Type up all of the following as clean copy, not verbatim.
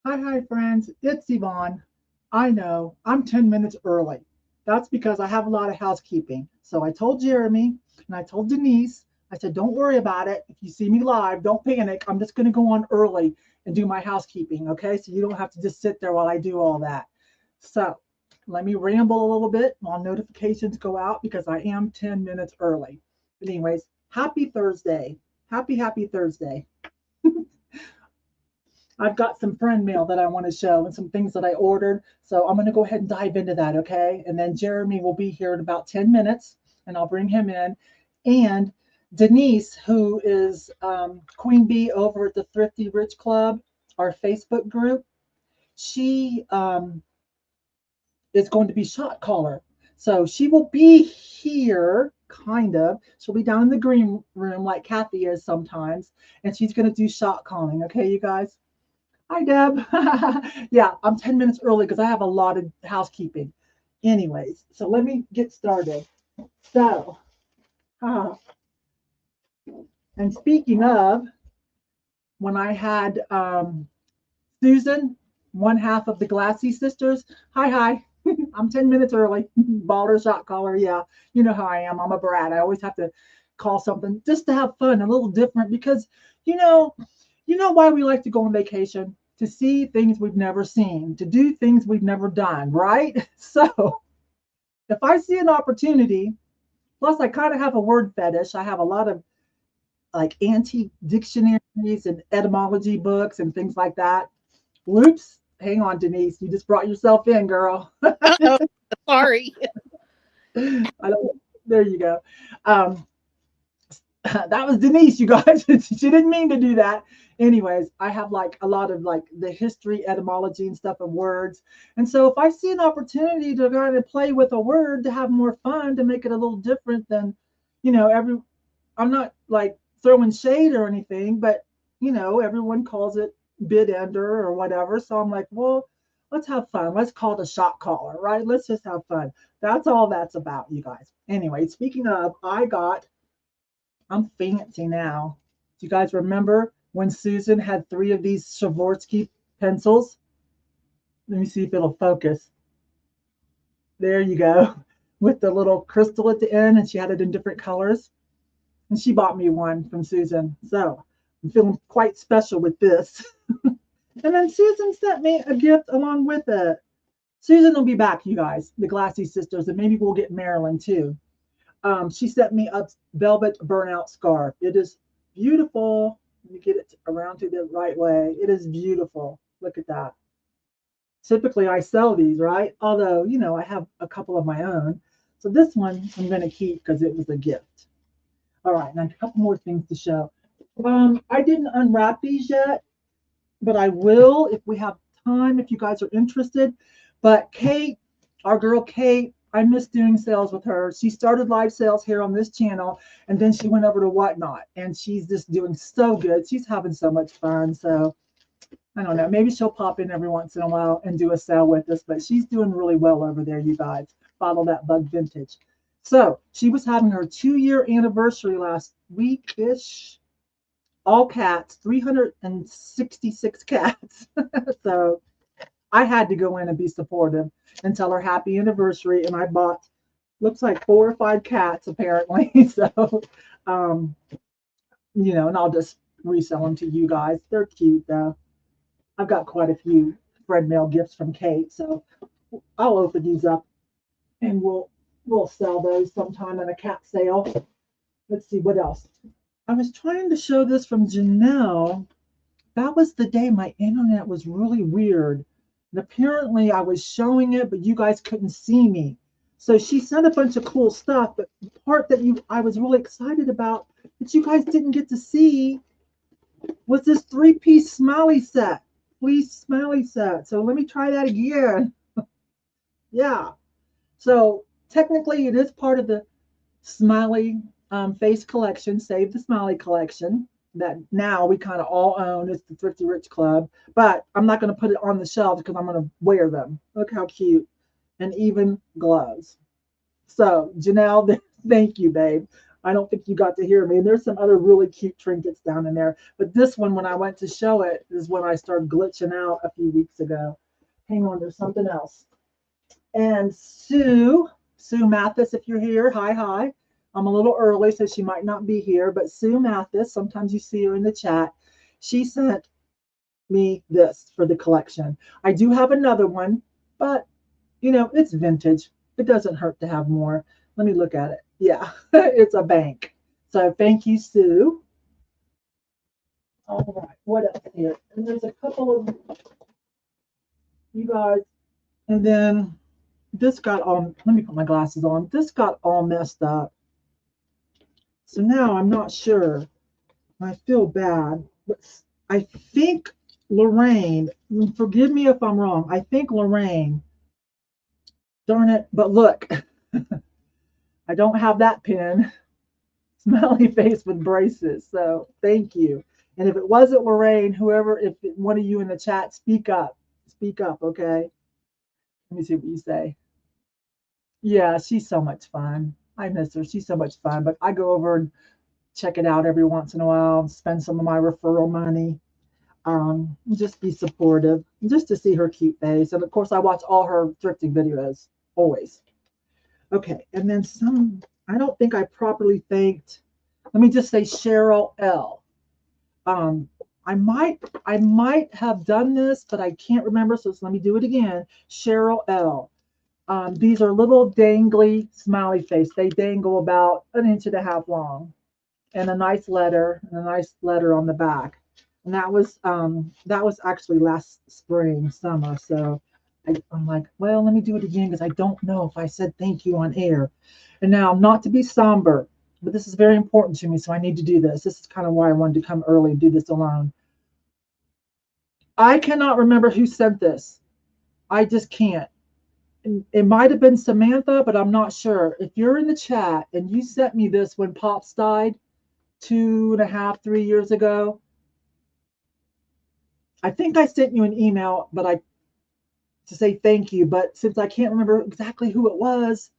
Hi, friends. It's Yvon. I know I'm 10 minutes early. That's because I have a lot of housekeeping. So I told Jeremy and I told Denise, I said, don't worry about it. If you see me live, don't panic. I'm just going to go on early and do my housekeeping. Okay. So you don't have to just sit there while I do all that. So let me ramble a little bit while notifications go out because I am 10 minutes early. But, anyways, happy Thursday. Happy Thursday. I've got some friend mail that I want to show and some things that I ordered. So I'm going to go ahead and dive into that, okay? And then Jeremy will be here in about 10 minutes and I'll bring him in. And Denise, who is Queen Bee over at the Thrifty Rich Club, our Facebook group, she is going to be shot caller. So she will be here, kind of. She'll be down in the green room like Kathy is sometimes. And she's going to do shot calling, okay, you guys? Hi, Deb. Yeah, I'm 10 minutes early because I have a lot of housekeeping. Anyways, so let me get started. So, uh, and speaking of, when I had Susan, one half of the Glassy sisters, hi. I'm 10 minutes early. Baller shot caller. Yeah, you know how I am. I'm a brat. I always have to call something just to have fun, a little different because, you know, you know why we like to go on vacation? To see things we've never seen, to do things we've never done, right? So if I see an opportunity, plus I kind of have a word fetish. I have a lot of like antique dictionaries and etymology books and things like that. Whoops. Hang on, Denise. You just brought yourself in, girl. Oh, sorry. I don't, there you go. Um, that was Denise, you guys. She didn't mean to do that. Anyways, I have like a lot of like the history, etymology, and stuff of words. And so if I see an opportunity to kind of play with a word to have more fun, to make it a little different than, every, I'm not like throwing shade or anything, but everyone calls it bid ender or whatever. So I'm like, well, let's have fun. Let's call it a shot caller, right? Let's just have fun. That's all that's about, you guys. Anyway, speaking of, I'm fancy now. Do you guys remember when Susan had three of these Swarovski pencils? Let me see if it'll focus. There you go. With the little crystal at the end, and she had it in different colors. And she bought me one from Susan. So I'm feeling quite special with this. And then Susan sent me a gift along with it. Susan will be back, you guys, the Glassy sisters, and maybe we'll get Marilyn too. She sent me a velvet burnout scarf. It is beautiful. Let me get it around to the right way. It is beautiful. Look at that. Typically, I sell these, right? Although, I have a couple of my own. So this one I'm going to keep because it was a gift. All right, now a couple more things to show. I didn't unwrap these yet, but I will if we have time, if you guys are interested. But Kate, our girl Kate, I miss doing sales with her. She started live sales here on this channel, and then she went over to Whatnot, and she's just doing so good. She's having so much fun. So I don't know. Maybe she'll pop in every once in a while and do a sale with us, but she's doing really well over there, you guys. Follow that bug vintage. So she was having her 2-year anniversary last week ish. All cats, 366 cats. So I had to go in and be supportive and tell her happy anniversary. And I bought, looks like 4 or 5 cats apparently. So, um, and I'll just resell them to you guys. They're cute though. I've got quite a few friend mail gifts from Kate. So I'll open these up and we'll sell those sometime in a cat sale. Let's see what else. I was trying to show this from Janelle. That was the day my internet was really weird. And apparently I was showing it, but you guys couldn't see me. So she sent a bunch of cool stuff, but the part that I was really excited about that you guys didn't get to see was this 3-piece smiley set. Please smiley set. So let me try that again. Yeah. So technically it is part of the smiley face collection, Save the Smiley collection, that now we kind of all own. It's the Thrifty Rich Club, but I'm not going to put it on the shelves because I'm going to wear them. Look how cute. And even gloves. So, Janelle, thank you, babe. I don't think you got to hear me. And there's some other really cute trinkets down in there. But this one, when I went to show it, is when I started glitching out a few weeks ago. Hang on, there's something else. And Sue Mathis, if you're here, hi. I'm a little early, so she might not be here. But Sue Mathis, sometimes you see her in the chat. She sent me this for the collection. I do have another one, but it's vintage. It doesn't hurt to have more. Let me look at it. Yeah, it's a bank. So thank you, Sue. All right, what else here? And there's a couple of you guys. And then this got all, let me put my glasses on. This got all messed up. So now I'm not sure. I feel bad. But I think Lorraine, forgive me if I'm wrong. I think Lorraine, darn it, but look, I don't have that pin. Smiley face with braces. So thank you. And if it wasn't Lorraine, whoever, if one of you in the chat, speak up. Speak up, okay? Let me see what you say. Yeah, she's so much fun. I miss her. She's so much fun. But I go over and check it out every once in a while and spend some of my referral money. Just be supportive, just to see her cute face. And of course, I watch all her thrifting videos, always. Okay, and then I don't think I properly thanked, let me just say Cheryl L. I might have done this, but I can't remember, so let me do it again. Cheryl L. These are little dangly smiley face. They dangle about 1.5 inches long, and a nice letter on the back. And that was actually last summer. So I'm like, well, let me do it again because I don't know if I said thank you on air. And now, not to be somber, but this is very important to me, so I need to do this. This is kind of why I wanted to come early and do this alone. I cannot remember who sent this. I just can't. It might have been Samantha, but I'm not sure. If you're in the chat and you sent me this when Pops died 2.5, 3 years ago, I think I sent you an email, to say thank you. But since I can't remember exactly who it was,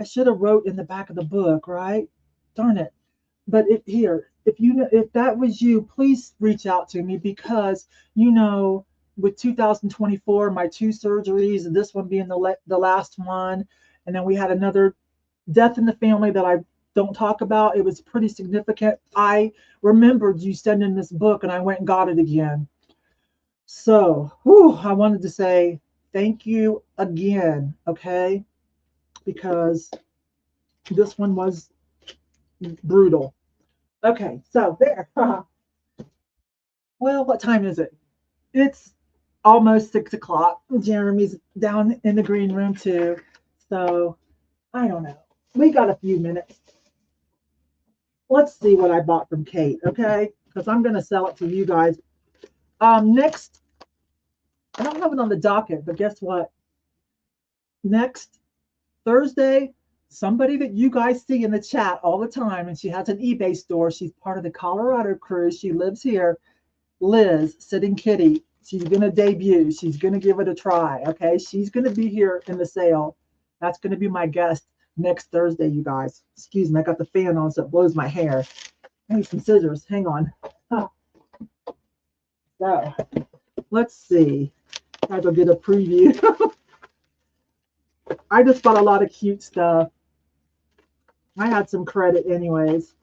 I should have wrote in the back of the book, right? Darn it. But if that was you, please reach out to me because, with 2024, my 2 surgeries, and this one being the last one, and then we had another death in the family that I don't talk about. It was pretty significant. I remembered you sending this book, and I went and got it again. So, I wanted to say thank you again, okay? Because this one was brutal. Okay, so there. Well, what time is it? It's almost 6 o'clock. Jeremy's down in the green room too. So I don't know. We got a few minutes. Let's see what I bought from Kate, okay? Because I'm going to sell it to you guys. Next, I don't have it on the docket, but guess what? Next Thursday, somebody that you guys see in the chat all the time, and she has an eBay store. She's part of the Colorado crew. She lives here. Liz, Sitting Kitty. She's going to debut. She's going to give it a try, okay? She's going to be here in the sale. That's going to be my guest next Thursday, you guys. Excuse me, I got the fan on so it blows my hair. I need some scissors. Hang on. So, let's see. I go get a preview. I just bought a lot of cute stuff. I had some credit anyways.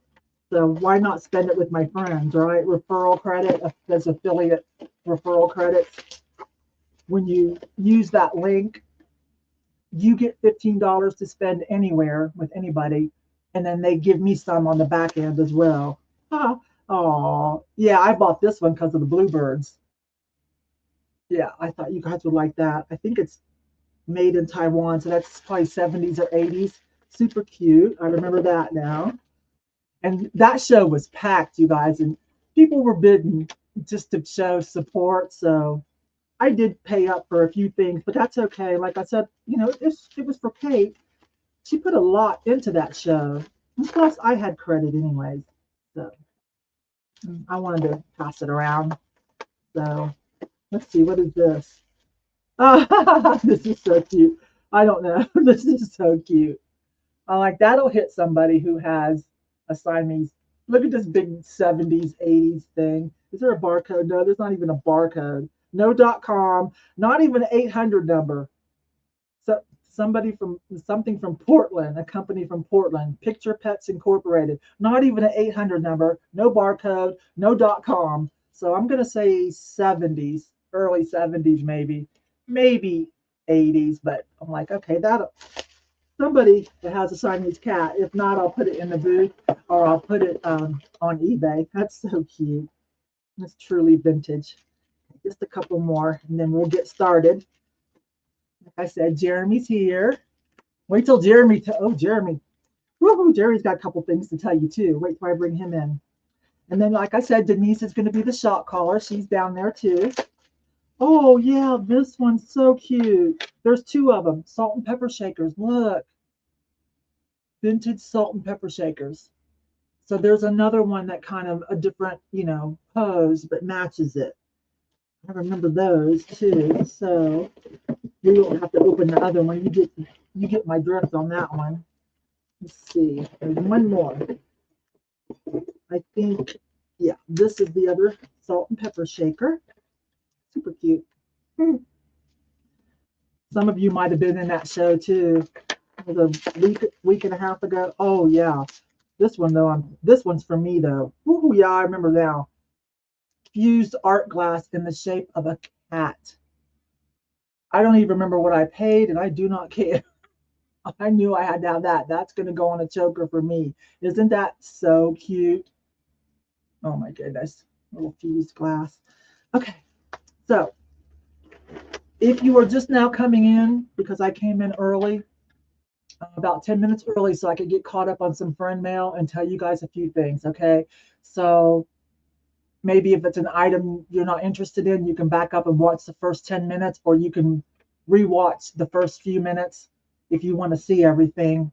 So why not spend it with my friends, right? Referral credit, there's affiliate referral credits. When you use that link, you get $15 to spend anywhere with anybody. And then they give me some on the back end as well. Oh, yeah, I bought this one because of the bluebirds. Yeah, I thought you guys would like that. I think it's made in Taiwan, so that's probably 70s or 80s. Super cute. I remember that now. And that show was packed, you guys, and people were bidding just to show support. So I did pay up for a few things, but that's okay. Like I said, it was for Kate. She put a lot into that show. And plus, I had credit anyways. So I wanted to pass it around. So let's see, what is this? This is so cute. I don't know. This is so cute. Like that'll hit somebody who has a Siamese. Look at this big 70s, 80s thing. Is there a barcode? No, there's not even a barcode. No .com, not even an 800 number. So somebody from something from Portland, a company from Portland, Picture Pets Incorporated. Not even an 800 number, no barcode, no .com. So I'm gonna say 70s, early 70s, maybe 80s. But I'm like, okay, that somebody that has a Siamese cat. If not, I'll put it in the booth or I'll put it on eBay. That's so cute. That's truly vintage. Just a couple more, and then we'll get started. Like I said, Jeremy's here. Wait till Jeremy. Oh, Jeremy. Woohoo! Jeremy's got a couple things to tell you too. Wait till I bring him in. And then, like I said, Denise is going to be the shot caller. She's down there too. Oh yeah, this one's so cute. There's two of them. Salt and pepper shakers. Look, vintage salt and pepper shakers. So there's another one that kind of a different, pose, but matches it. I remember those too. So we won't have to open the other one. You get my drift on that one. Let's see. There's one more. I think, yeah, this is the other salt and pepper shaker. Super cute. Some of you might have been in that show too. It was a week and a half ago. Oh yeah. This one though, this one's for me though. Ooh, yeah, I remember now. Fused art glass in the shape of a cat. I don't even remember what I paid, and I do not care. I knew I had to have that. That's going to go on a choker for me. Isn't that so cute? Oh my goodness. Little fused glass. Okay. So if you are just now coming in, because I came in early, about 10 minutes early, so I could get caught up on some friend mail and tell you guys a few things, okay? So maybe if it's an item you're not interested in, you can back up and watch the first 10 minutes, or you can rewatch the first few minutes if you want to see everything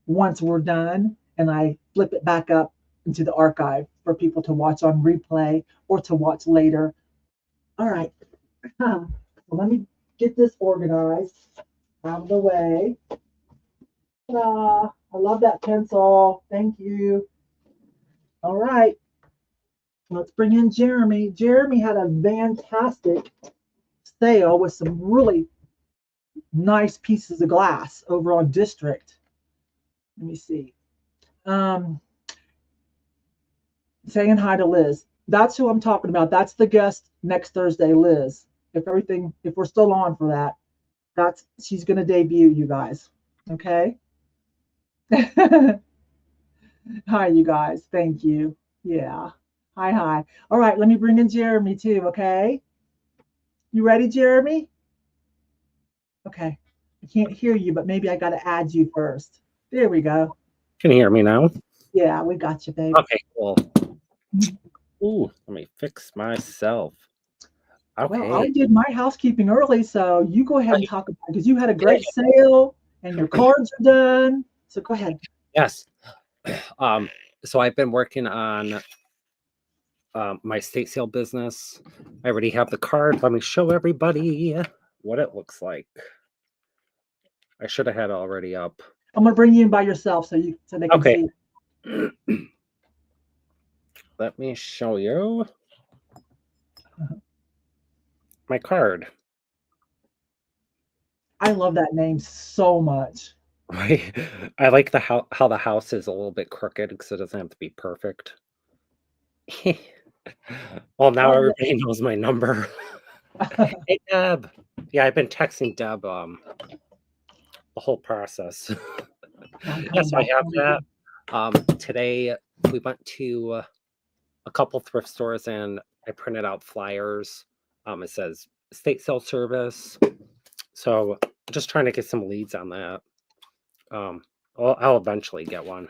once we're done, and I flip it back up into the archive for people to watch on replay or to watch later. All right. So let me get this organized out of the way. Ta-da. I love that pencil. Thank you. All right. Let's bring in Jeremy. Jeremy had a fantastic sale with some really nice pieces of glass over on District. Let me see. Saying hi to Liz. That's who I'm talking about. That's the guest next Thursday, Liz. If we're still on for that, she's going to debut, you guys. Okay. Hi, you guys. Thank you. Yeah. Hi. All right, let me bring in Jeremy too, okay? You ready, Jeremy? Okay. I can't hear you, but maybe I got to add you first. There we go. Can you hear me now? Yeah, we got you, baby. Okay, cool. Ooh, let me fix myself. Okay. Well, I did my housekeeping early, so you go ahead and talk about it because you had a great sale and your cards are done. So go ahead. Yes. So I've been working on my estate sale business. I already have the card. Let me show everybody what it looks like. I should have had it already up. I'm gonna bring you in by yourself so they can see. Let me show you my card. I love that name so much. I like how the house is a little bit crooked because it doesn't have to be perfect. Well, now everybody knows my number. Hey, Deb. Yeah, I've been texting Deb the whole process. Yes, I have that. Today we went to a couple thrift stores and I printed out flyers. It says estate sale service. So just trying to get some leads on that. I'll eventually get one.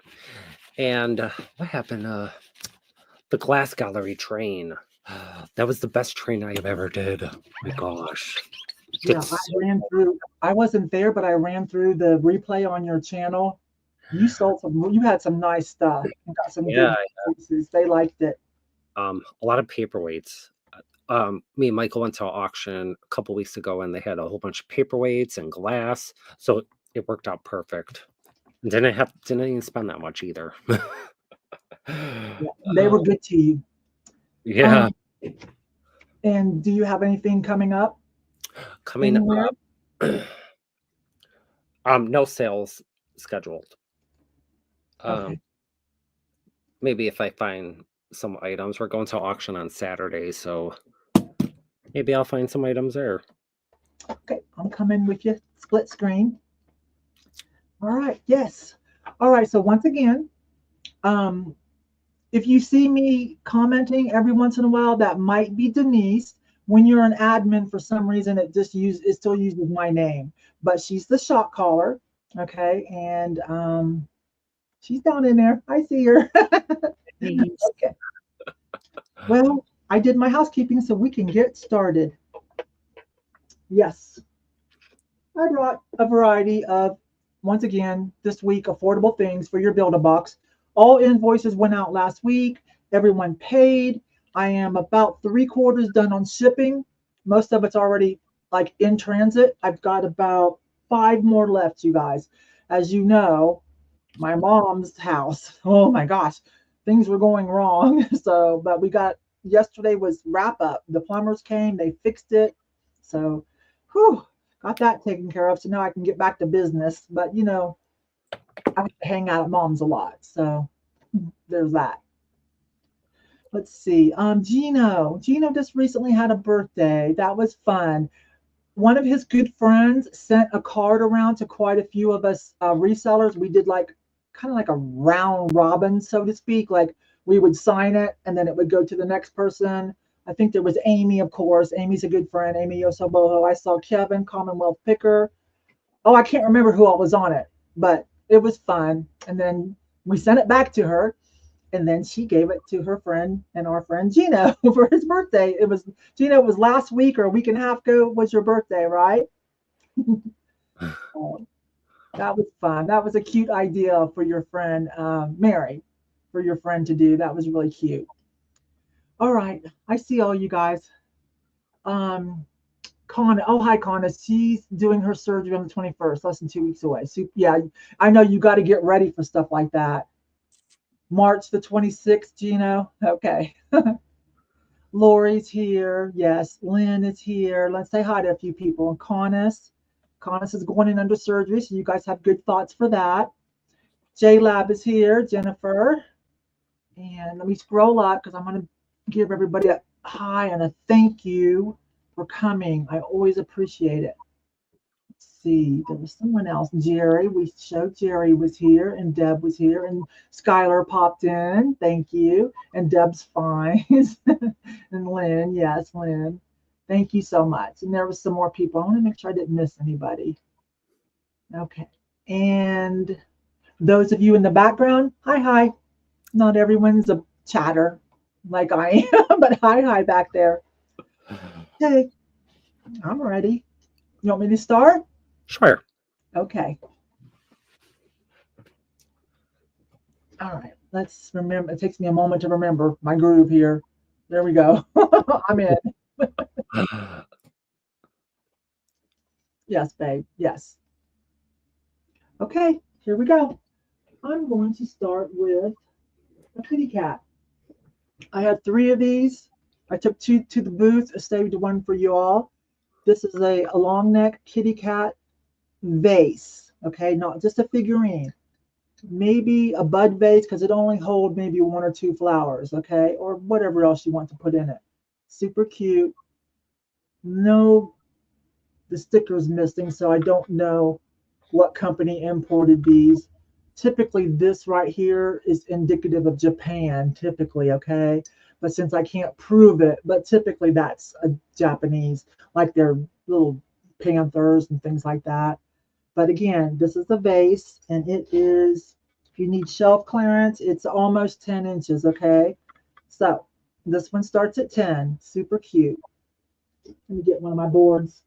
And what happened? The glass gallery train. That was the best train I have ever did. Oh my gosh. Yeah, I ran through. I wasn't there, but I ran through the replay on your channel. You sold some. You had some nice stuff. You got some good pieces. They liked it. A lot of paperweights. Me and Michael went to an auction a couple weeks ago, and they had a whole bunch of paperweights and glass, so it worked out perfect. Didn't even spend that much either. Yeah, they were good to you. Yeah. And do you have anything coming up Coming anywhere? up. No sales scheduled. Okay. Maybe if I find some items, we're going to auction on Saturday, so maybe I'll find some items there. Okay, I'm coming with you. Split screen. All right. Yes. All right. So once again, um, if you see me commenting every once in a while, that might be Denise. When you're an admin, for some reason, it still uses my name, but she's the shot caller. Okay, and she's down in there. I see her. Okay. Well, I did my housekeeping, so we can get started. Yes, I brought a variety of, once again, this week, affordable things for your Build-A-Box. All invoices went out last week. Everyone paid. I am about 3/4 done on shipping. Most of it's already like in transit. I've got about 5 more left, you guys. As you know, my mom's house, oh my gosh, things were going wrong. So, but yesterday was wrap up. The plumbers came, they fixed it. So, whew, got that taken care of. So now I can get back to business. But I have to hang out at mom's a lot. So there's that. Let's see. Gino just recently had a birthday. That was fun. One of his good friends sent a card around to quite a few of us resellers. We did like kind of like a round robin, so to speak. Like we would sign it and then it would go to the next person. I think there was Amy, of course. Amy's a good friend, Amy Yosoboho. I saw Kevin, Commonwealth Picker. Oh, I can't remember who all was on it, but it was fun. And then we sent it back to her, and then she gave it to her friend and our friend Gino for his birthday. It was Gino. It was last week or a week and a half ago was your birthday, right? Oh, that was fun. That was a cute idea for your friend Mary, for your friend to do. That was really cute. All right, I see all you guys. Um, Conna, oh hi Conna, she's doing her surgery on the 21st, less than 2 weeks away. So yeah, I know you got to get ready for stuff like that. March the 26th, Gino. Okay. Lori's here. Yes. Lynn is here. Let's say hi to a few people. And Connis is going in under surgery, so you guys have good thoughts for that. J Lab is here. Jennifer. And let me scroll up because I'm going to give everybody a hi and a thank you for coming. I always appreciate it. Let's see, there was someone else. Jerry, we showed Jerry was here, and Deb was here, and Skylar popped in. Thank you. And Deb's fine. And Lynn, yes, Lynn. Thank you so much. And there was some more people. I want to make sure I didn't miss anybody. Okay. And those of you in the background, hi. Not everyone's a chatter like I am, but hi back there. Okay, I'm ready. You want me to start? Sure. Okay. All right. Let's remember. It takes me a moment to remember my groove here. There we go. I'm in. Yes, babe. Yes. Okay. Here we go. I'm going to start with a kitty cat. I had 3 of these. I took 2 to the booth. I saved 1 for you all. This is a long neck kitty cat vase. Okay, not just a figurine. Maybe a bud vase because it only holds maybe 1 or 2 flowers, okay, or whatever else you want to put in it. Super cute. No, the sticker's missing, so I don't know what company imported these. Typically, this right here is indicative of Japan, typically, okay? But since I can't prove it, but typically that's a Japanese, like their little panthers and things like that. But again, this is a vase, and it is, if you need shelf clearance, it's almost 10 inches, okay? So this one starts at 10, super cute. Let me get one of my boards.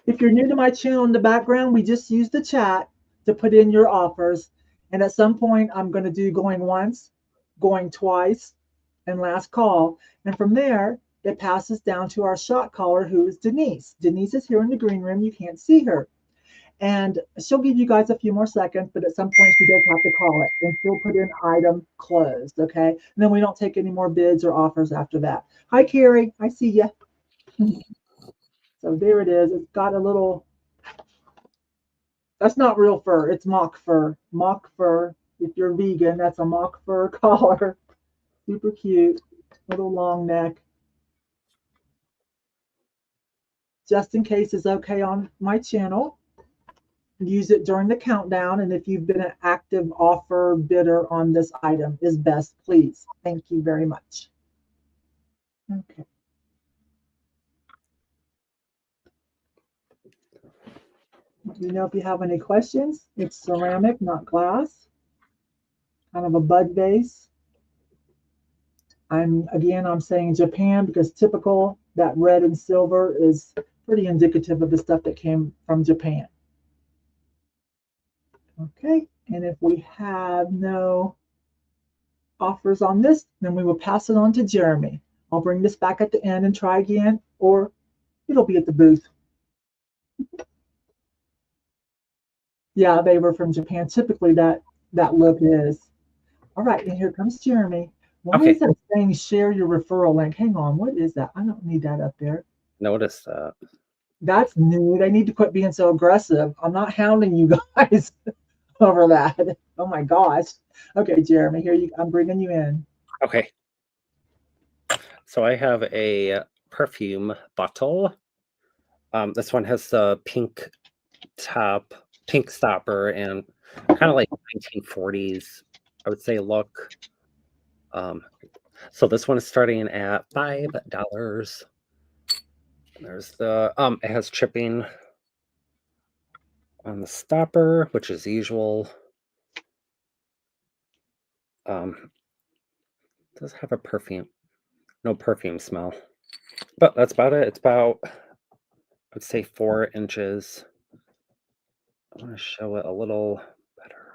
If you're new to my channel in the background, we just use the chat to put in your offers. And at some point, I'm going to do going once, going twice, and last call. And from there, it passes down to our shot caller, who is Denise. Denise is here in the green room. You can't see her. And she'll give you guys a few more seconds, but at some point she does have to call it and she'll put in item closed. Okay. And then we don't take any more bids or offers after that. Hi, Carrie. I see you. So there it is. It's got a little, that's not real fur. It's mock fur. Mock fur. If you're vegan, that's a mock fur collar. Super cute. Little long neck. Just in case it's okay on my channel. Use it during the countdown. And if you've been an active offer bidder on this item is best, please. Thank you very much. Okay. Let me know if you have any questions. It's ceramic, not glass. Kind of a bud vase. I'm saying Japan because typical, that red and silver is pretty indicative of the stuff that came from Japan. Okay, and if we have no offers on this, then we will pass it on to Jeremy. I'll bring this back at the end and try again, or it'll be at the booth. Yeah, they were from Japan. Typically that look is. All right, and here comes Jeremy. Why is that saying share your referral link? Hang on, what is that? I don't need that up there. Notice that. That's new. They need to quit being so aggressive. I'm not hounding you guys over that. Oh my gosh. Okay, Jeremy, I'm bringing you in. Okay. So I have a perfume bottle. This one has the pink top, pink stopper, and kind of like 1940s, I would say, look. So this one is starting at $5. There's the it has chipping on the stopper, which is usual. Does have a perfume, no perfume smell, but that's about it. It's about, I would say, 4 inches. I want to show it a little better.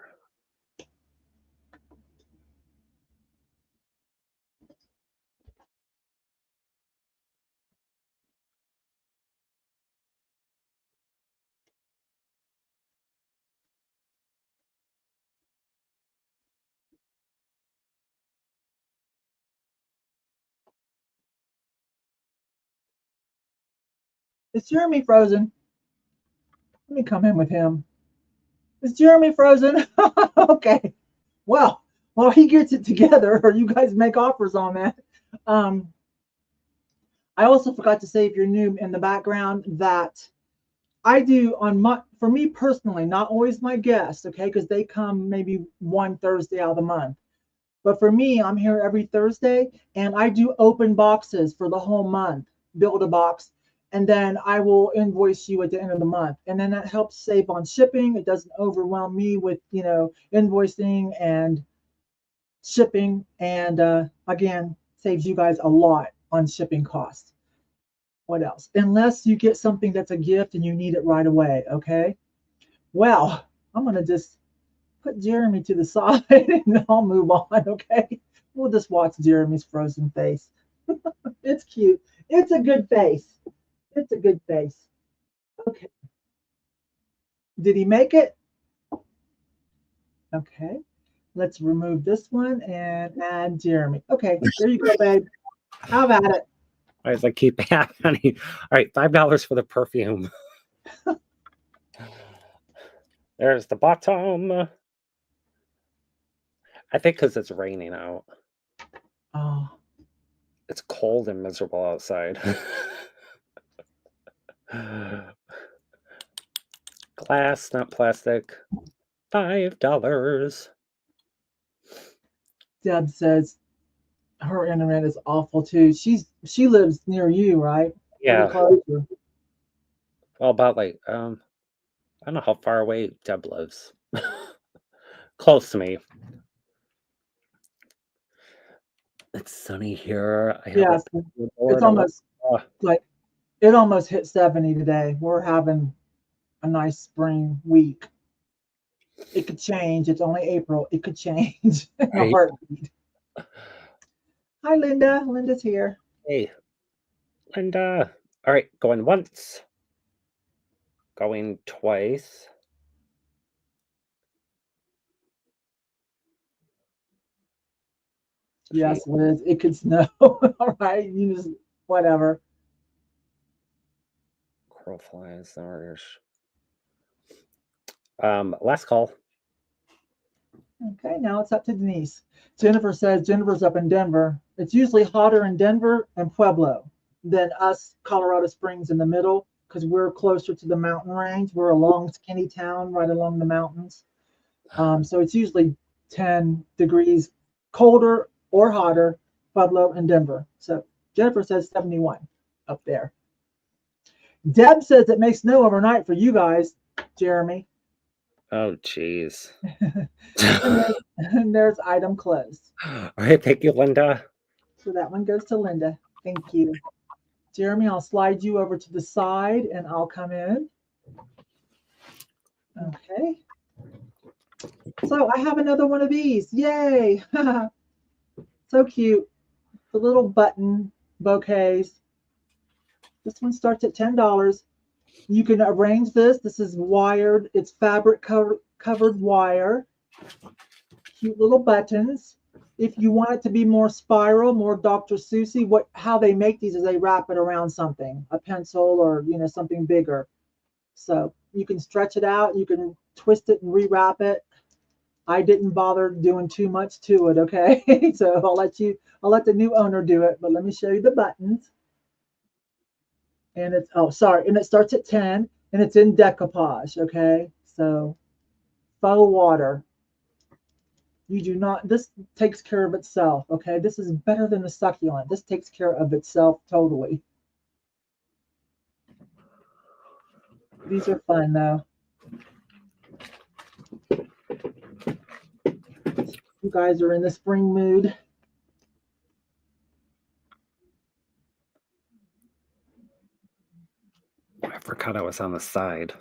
Is Jeremy frozen? Let me come in with him. Is Jeremy frozen? Okay. Well, while he gets it together, or you guys make offers on that. I also forgot to say, if you're new in the background, that I do for me personally, not always my guests, okay, because they come maybe one Thursday out of the month. But for me, I'm here every Thursday, and I do open boxes for the whole month, build a box, and then I will invoice you at the end of the month. And then that helps save on shipping. It doesn't overwhelm me with, invoicing and shipping. And again, saves you guys a lot on shipping costs. What else? Unless you get something that's a gift and you need it right away, okay? Well, I'm going to just put Jeremy to the side and I'll move on, okay? We'll just watch Jeremy's frozen face. It's cute. It's a good face. It's a good face. Okay. Did he make it? Okay. Let's remove this one and add Jeremy. Okay, there you go, babe. How about it? All right, I keep happening. All right, $5 for the perfume. There's the bottom. I think because it's raining out. Oh. It's cold and miserable outside. Glass, not plastic. $5. Deb says her internet is awful too. She lives near you, right? Yeah. Well, about like I don't know how far away Deb lives. Close to me. It's sunny here. Yes, it's almost like it almost hit 70 today. We're having a nice spring week. It could change. It's only April. It could change in a heartbeat. Hi, Linda. Linda's here. Hey, Linda. All right, going once. going twice. Yes, Liz, it could snow. All right, you just whatever. Crow flies. Last call. Okay, now it's up to Denise. Jennifer says Jennifer's up in Denver. It's usually hotter in Denver and Pueblo than us, Colorado Springs in the middle, because we're closer to the mountain range. We're a long, skinny town right along the mountains. So it's usually 10 degrees colder or hotter, Pueblo and Denver. So Jennifer says 71 up there. Deb says it may snow overnight for you guys, Jeremy. Oh, jeez. and there's item closed. All right, thank you, Linda. So that one goes to Linda. Thank you. Jeremy, I'll slide you over to the side and I'll come in. Okay. So I have another one of these. Yay. So cute. The little button bouquets. This one starts at $10. You can arrange this. This is wired. It's fabric covered wire. Cute little buttons. If you want it to be more spiral, more Dr. Seussy, how they make these is they wrap it around something, a pencil or something bigger. So you can stretch it out. You can twist it and rewrap it. I didn't bother doing too much to it. Okay, so I'll let the new owner do it. But let me show you the buttons. And it's and it starts at 10 and it's in decoupage. Okay, so faux water. You do not, this takes care of itself, okay? This is better than the succulent. This takes care of itself totally. These are fun though. You guys are in the spring mood. I forgot I was on the side.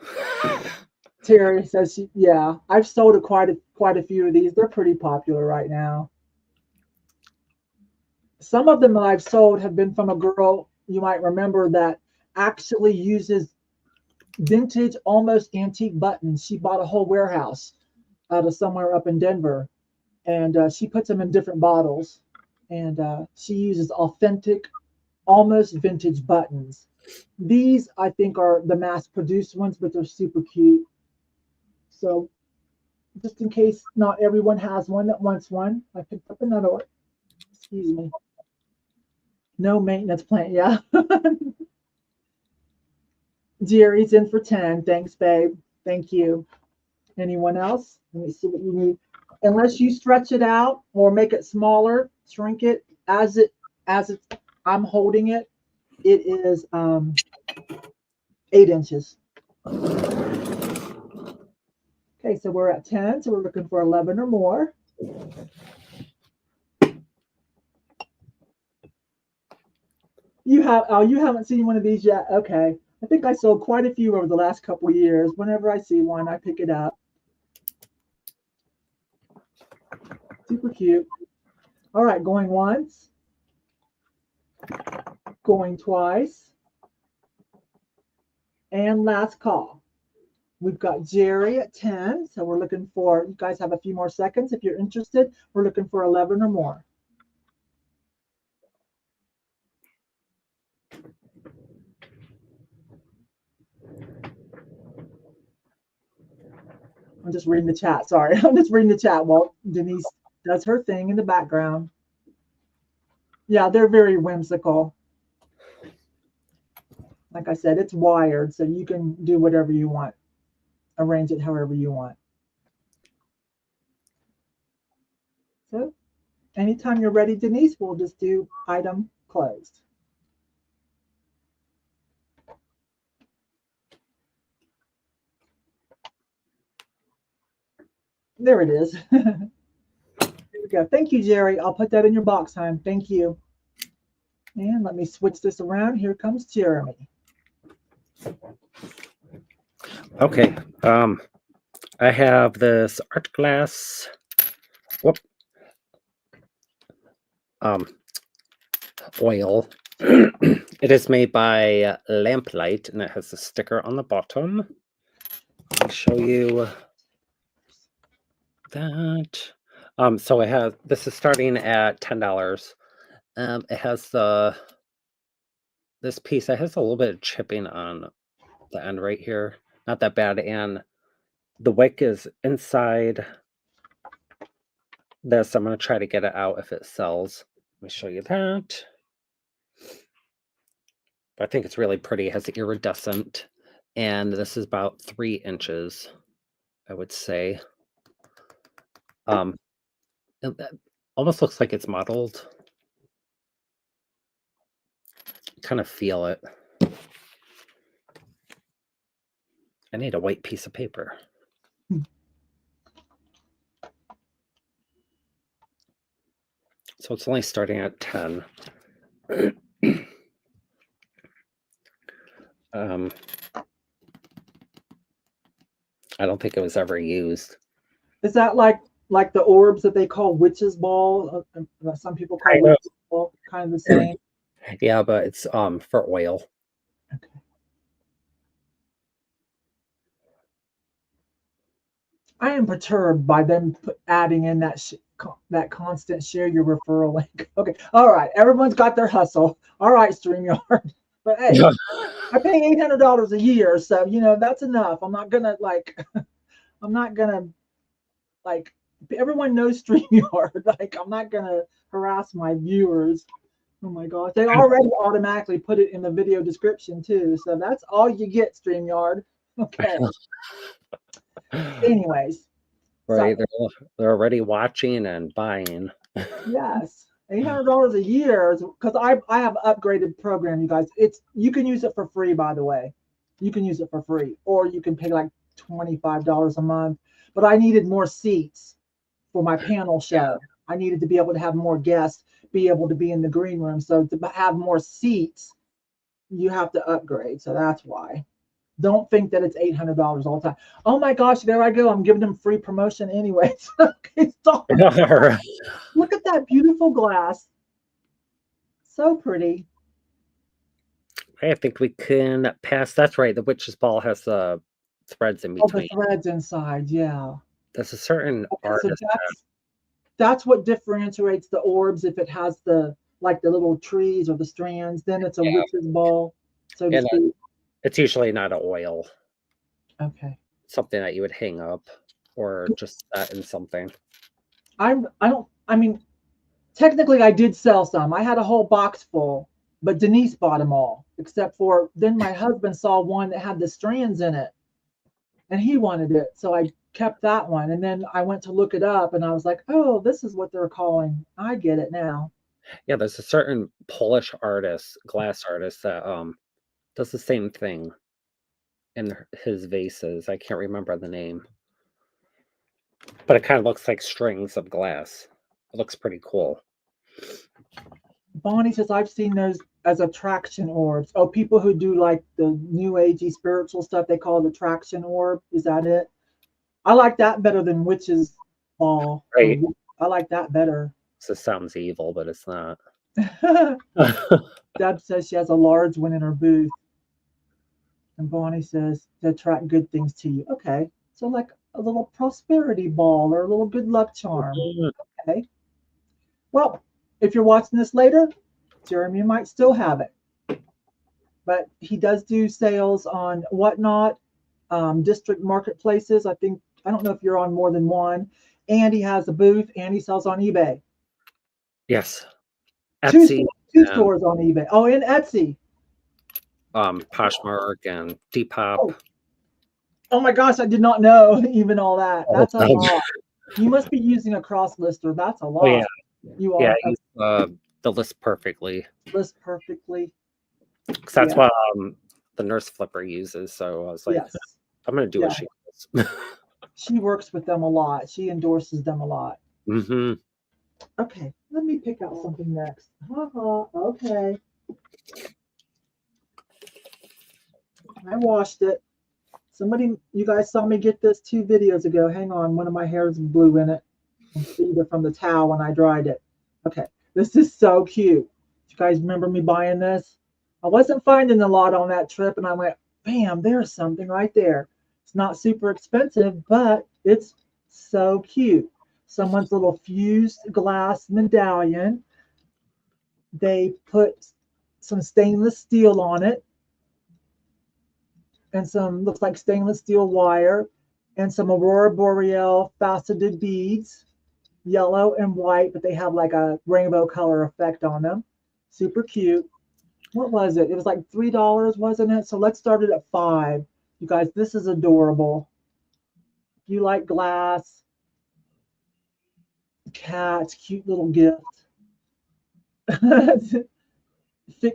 Terry says, yeah, I've sold quite a few of these. They're pretty popular right now. Some of them that I've sold have been from a girl you might remember that actually uses vintage, almost antique buttons. She bought a whole warehouse out of somewhere up in Denver, and she puts them in different bottles, and she uses authentic, almost vintage buttons. These, I think, are the mass-produced ones, but they're super cute. So just in case not everyone has one that wants one, I picked up another one. Excuse me. No maintenance plan, yeah. Jerry's in for 10. Thanks, babe. Thank you. Anyone else? Let me see what you need. Unless you stretch it out or make it smaller, shrink it as I'm holding it. It is 8 inches. Okay, so we're at 10, so we're looking for 11 or more. You haven't seen one of these yet? Okay. I think I sold quite a few over the last couple of years. Whenever I see one, I pick it up. Super cute. All right, going once. Going twice. And last call. We've got Jerry at 10, so we're looking for, you guys have a few more seconds if you're interested. We're looking for 11 or more. I'm just reading the chat, sorry. I'm just reading the chat while Denise does her thing in the background. Yeah, they're very whimsical. Like I said, it's wired, so you can do whatever you want. Arrange it however you want. So anytime you're ready, Denise, we'll just do item closed. There it is. There we go. Thank you, Jerry. I'll put that in your box, hon. Thank you. And let me switch this around. Here comes Jeremy. Okay. I have this art glass. Whoop. Oil. It is made by Lamplight, and it has a sticker on the bottom. Let me show you that. So it has, this is starting at $10. It has this piece, it has a little bit of chipping on the end right here. Not that bad. And the wick is inside this. I'm going to try to get it out if it sells. Let me show you that. But I think it's really pretty. It has iridescent. And this is about 3 inches, I would say. It almost looks like it's modeled. Kind of feel it. I need a white piece of paper. So it's only starting at 10. I don't think it was ever used. Is that like the orbs that they call witch's ball? Some people call witch's ball, kind of the same. Yeah, but it's for oil. Okay. I am perturbed by them adding in that constant share your referral link. Okay, all right, everyone's got their hustle. All right, StreamYard. But hey, I pay $800 a year, so you know that's enough. I'm not gonna like. Everyone knows StreamYard. Like, I'm not gonna harass my viewers. Oh my gosh, they already automatically put it in the video description too, so that's all you get, StreamYard. Okay. Anyways, right, so, they're already watching and buying. Yes, $800 a year, because I have an upgraded program, you guys. You can use it for free, by the way. You can use it for free, or you can pay like $25 a month. But I needed more seats for my panel show. I needed to be able to have more guests, be able to be in the green room. So to have more seats, you have to upgrade. So that's why. Don't think that it's $800 all the time. Oh my gosh, there I go. I'm giving them free promotion anyways. Okay, stop. Look at that beautiful glass. So pretty. I think we can pass. That's right. The witch's ball has the threads in between. Oh, the threads inside, yeah. There's a certain artist. So that's what differentiates the orbs. If it has the little trees or the strands, then it's a witch's ball, so to speak. It's usually not an oil. Okay. Something that you would hang up or just set in something. I mean, technically I did sell some. I had a whole box full, but Denise bought them all, except for then my husband saw one that had the strands in it and he wanted it. So I kept that one. And then I went to look it up and I was like, oh, this is what they're calling. I get it now. Yeah, there's a certain Polish artist, glass artist, that does the same thing in his vases. I can't remember the name, but it kind of looks like strings of glass. It looks pretty cool. Bonnie says, I've seen those as attraction orbs. Oh, people who do like the new agey spiritual stuff, they call it attraction orb. Is that it? I like that better than witch's ball. Right. I like that better. This sounds evil, but it's not. Deb says she has a large one in her booth. And Bonnie says to attract good things to you. Okay. So like a little prosperity ball or a little good luck charm. Okay. Well, if you're watching this later, Jeremy might still have it. But he does do sales on Whatnot, district marketplaces. I don't know if you're on more than one. And he has a booth and he sells on eBay. Yes. Etsy. Two stores on eBay. Oh, and Etsy. Poshmark and Depop. Oh my gosh, I did not know even all that. That's a lot. You must be using a cross lister. That's a lot. Oh, yeah. You are. Yeah, I use the list perfectly. List perfectly. Because that's what the nurse flipper uses. So I was like, I'm going to do what she does. She works with them a lot. She endorses them a lot. Mm-hmm. Okay, let me pick out something next. Okay. I washed it. You guys saw me get this 2 videos ago. Hang on, one of my hairs blew in it. Either from the towel when I dried it. Okay, this is so cute. You guys remember me buying this? I wasn't finding a lot on that trip, and I went, bam, there's something right there. It's not super expensive, but it's so cute. Someone's little fused glass medallion. They put some stainless steel on it and some looks like stainless steel wire and some Aurora Boreal faceted beads, yellow and white, but they have like a rainbow color effect on them. Super cute. What was it? It was like $3, wasn't it? So let's start it at 5. You guys, this is adorable. If you like glass, cats, cute little gift.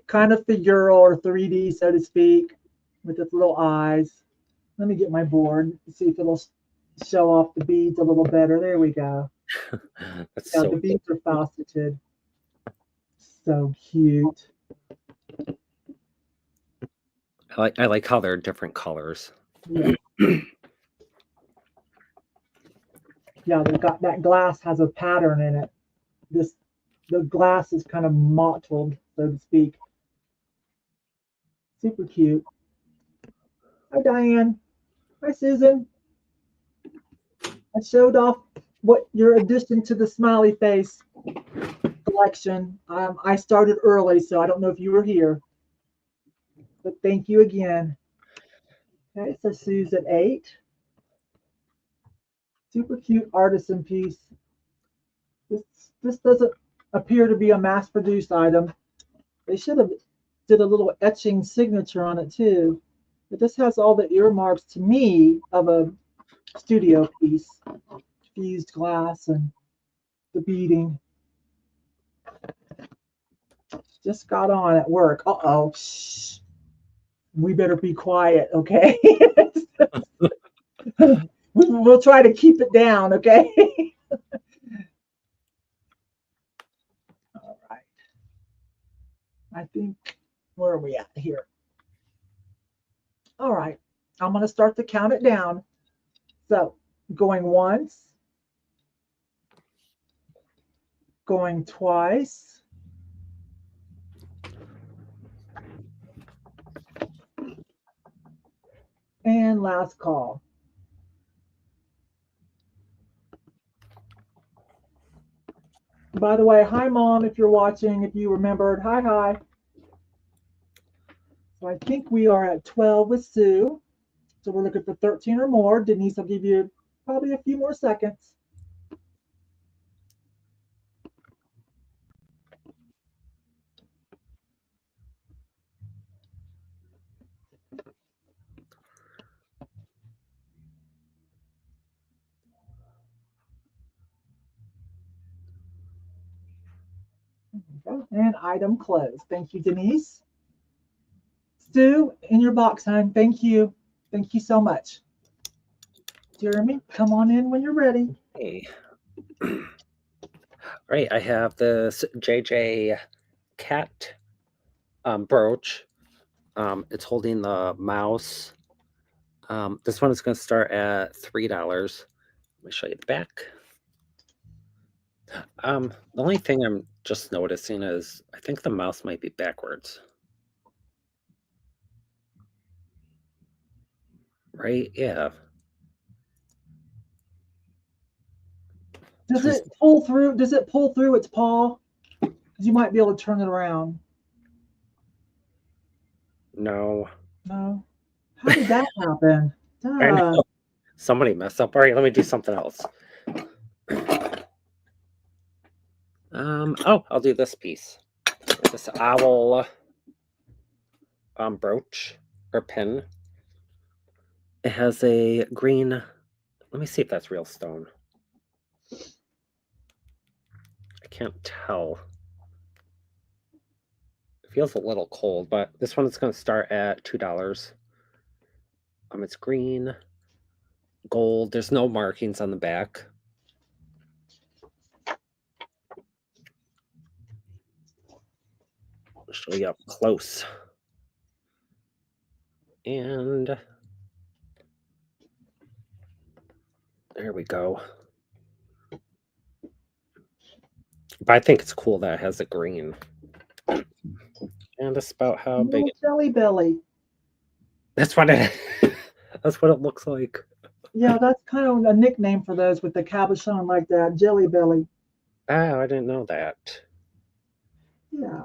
Kind of figural or 3D, so to speak, with its little eyes. Let me get my board to see if it'll show off the beads a little better. There we go. That's Yeah, so the beads are faceted. So cute. I like how they're different colors. Yeah. Yeah, they got that glass has a pattern in it. The glass is kind of mottled, so to speak. Super cute. Hi, Diane. Hi, Susan. I showed off what your addition to the smiley face collection. I started early, so I don't know if you were here, but thank you again. Okay, so Sue's at 8. Super cute artisan piece. This doesn't appear to be a mass-produced item. They should have did a little etching signature on it too. But this has all the earmarks to me of a studio piece. Fused glass and the beading. Just got on at work. Uh-oh. Shh. We better be quiet, okay? We'll try to keep it down, okay? All right. I think, where are we at here? All right. I'm going to start to count it down. So going once, going twice, and last call. By the way, hi, Mom, if you're watching, if you remembered. Hi, hi. So I think we are at 12 with Sue. So we're looking for 13 or more. Denise, I'll give you probably a few more seconds. And item closed. Thank you, Denise. Sue, in your box, hon. Thank you. Thank you so much. Jeremy, come on in when you're ready. Hey. All right, I have this JJ cat brooch. It's holding the mouse. This one is going to start at $3. Let me show you the back. The only thing I'm just noticing is I think the mouse might be backwards. Right? Yeah. Does it pull through? Does it pull through its paw? Because you might be able to turn it around. No. No. How did that happen? I know. Somebody messed up. All right, let me do something else. Oh, I'll do this piece. This owl brooch or pin. It has a green. Let me see if that's real stone. I can't tell. It feels a little cold, but this one is going to start at $2. It's green, gold. There's no markings on the back. I'll show you up close. And there we go. But I think it's cool that it has a green. And that's about how big it is. Jelly belly. That's what it is. That's what it looks like. Yeah, that's kind of a nickname for those with the cabochon like that, Jelly Belly. Oh, I didn't know that. Yeah.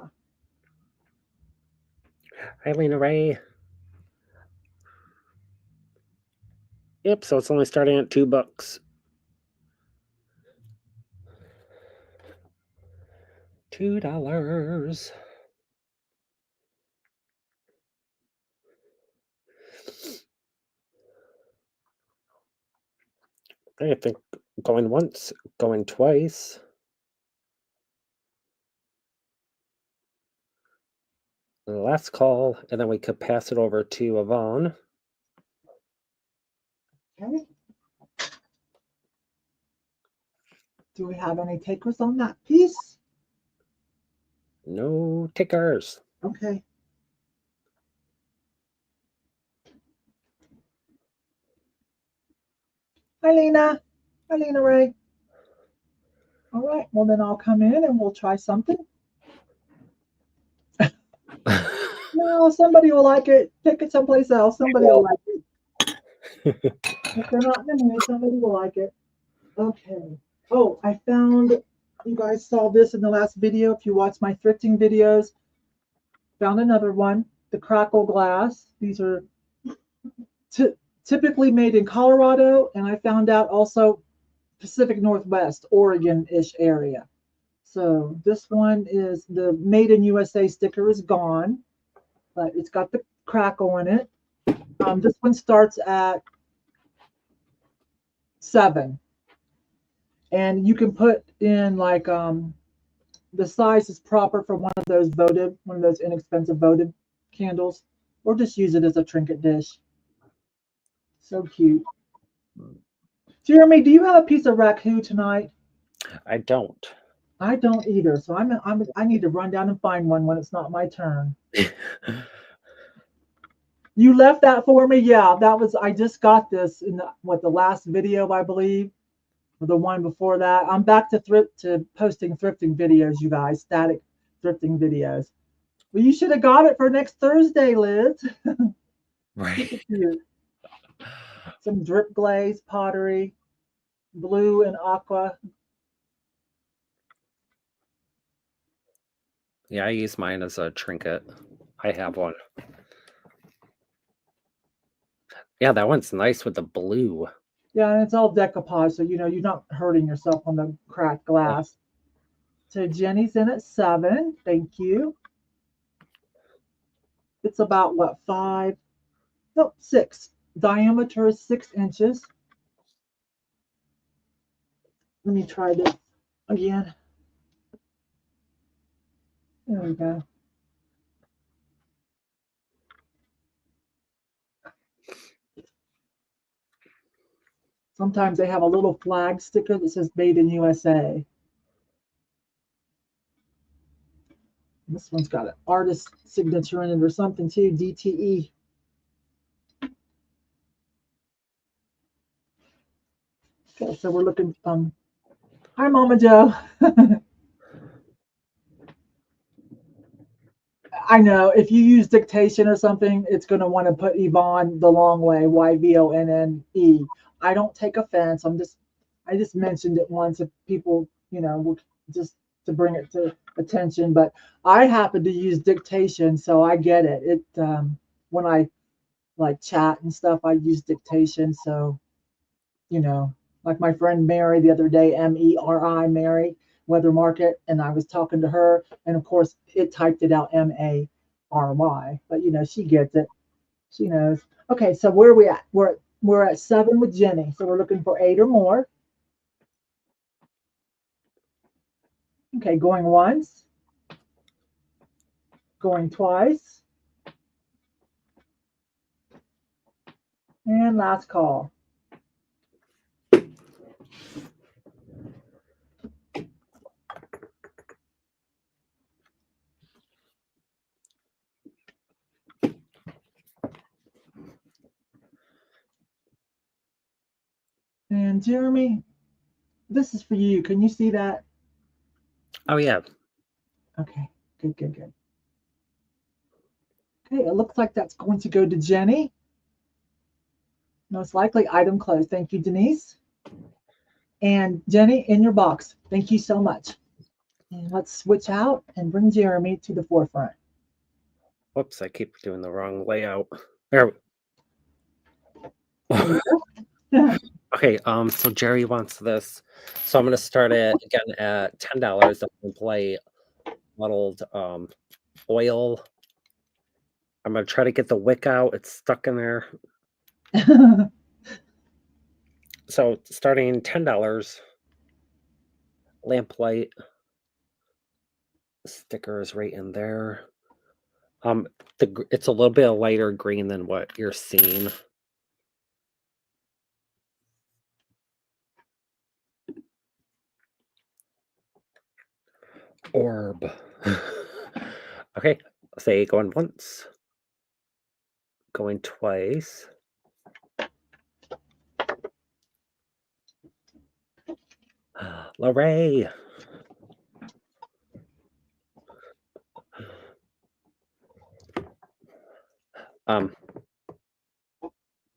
Hi, Lena Ray. Yep, so it's only starting at $2. $2. I think going once, going twice. The last call, and then we could pass it over to Yvon. Okay. Do we have any takers on that piece? No tickers. Okay. Hi, Lena. Hi, Lena Ray. All right. Well, then I'll come in and we'll try something. No, somebody will like it. Pick it someplace else. Somebody will like it. If they're not in here, somebody will like it. Okay. Oh, I found, you guys saw this in the last video. If you watch my thrifting videos, found another one, the crackle glass. These are typically made in Colorado, and I found out also Pacific Northwest, Oregon-ish area. So this one is the Made in USA sticker is gone, but it's got the crackle in it. This one starts at $7, and you can put in like the size is proper for one of those inexpensive votive candles, or just use it as a trinket dish. So cute. Jeremy, do you have a piece of raku tonight? I don't. I don't either. So I need to run down and find one when it's not my turn. You left that for me? Yeah, I just got this in the last video, I believe, or the one before that. I'm back to posting thrifting videos, you guys, static thrifting videos. Well, you should have got it for next Thursday, Liz. Right. Some drip glaze pottery, blue and aqua. Yeah, I use mine as a trinket. I have one. Yeah, that one's nice with the blue. Yeah, and it's all decoupage, so you're not hurting yourself on the cracked glass. So Jenny's in at 7. Thank you. It's about what, 5? No, 6. Diameter is 6 inches. Let me try this again. There we go. Sometimes they have a little flag sticker that says Made in USA. This one's got an artist signature in it or something too, DTE. Okay, so we're looking, hi Mama Joe. I know if you use dictation or something, it's going to want to put Yvonne the long way, Yvonne. I don't take offense. I just mentioned it once if people, just to bring it to attention. But I happen to use dictation, so I get it. When I like chat and stuff, I use dictation. So, like my friend Mary the other day, MERI, Mary, Weather Market, and I was talking to her, and of course it typed it out MARY, but she gets it. She knows. Okay, so where are we at? We're at 7 with Jenny, so we're looking for 8 or more. Okay, going once, going twice, and last call. And Jeremy, this is for you. Can you see that? Oh, yeah. Okay, good. Okay, it looks like that's going to go to Jenny. Most likely item closed. Thank you, Denise. And Jenny, in your box. Thank you so much. And let's switch out and bring Jeremy to the forefront. Whoops, I keep doing the wrong layout. There. Okay, so Jerry wants this. So I'm gonna start it again at $10. I'm gonna play muddled oil. I'm gonna try to get the wick out. It's stuck in there. So starting $10. Lamplight. Stickers right in there. It's a little bit lighter green than what you're seeing. Orb. Okay, say going once, going twice. Lorray.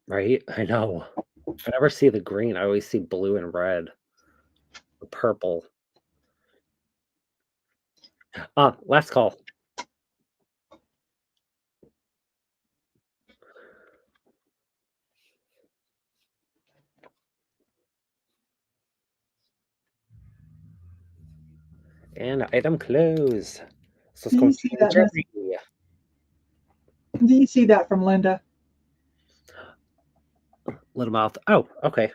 Right? I know. I never see the green. I always see blue and red. Or purple. Last call. And item close. So Do you see that? Do you see that from Linda? Little mouth. Oh, okay.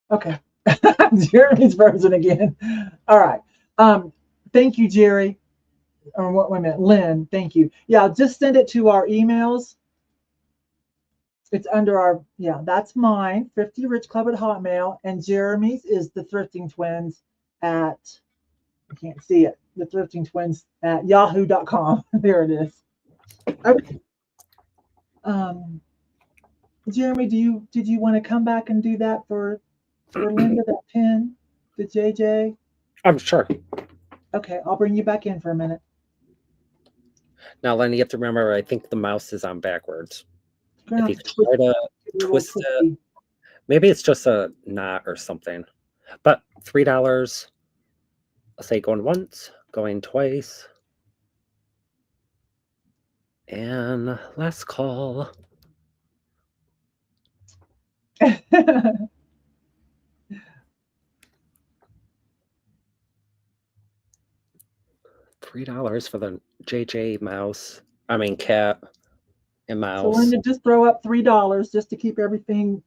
Okay. Jeremy's frozen again. All right. Thank you, Jerry. Or what? Wait a minute, Lynn. Thank you. Yeah, just send it to our emails. It's under our, yeah, that's mine, ThriftyRichClub at Hotmail, and Jeremy's is the Thrifting Twins at, I can't see it, the Thrifting Twins at yahoo.com. There it is. Okay. Jeremy, did you want to come back and do that for Linda, that pin, the JJ? I'm sure. Okay, I'll bring you back in for a minute. Now, Lenny, you have to remember, I think the mouse is on backwards. If you try to twist it, maybe it's just a knot or something. But $3, let's say going once, going twice. And last call. $3 for the JJ mouse. I mean cat and mouse. So Linda, just throw up $3 just to keep everything,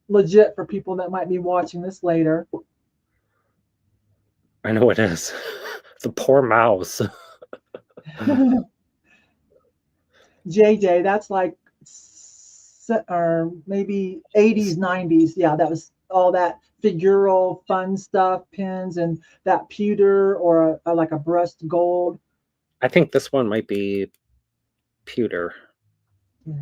legit for people that might be watching this later. I know it is. The poor mouse. JJ, that's like, or maybe 80s, 90s. Yeah, that was all that figural fun stuff, pins, and that pewter or like a brushed gold. I think this one might be pewter. Yeah.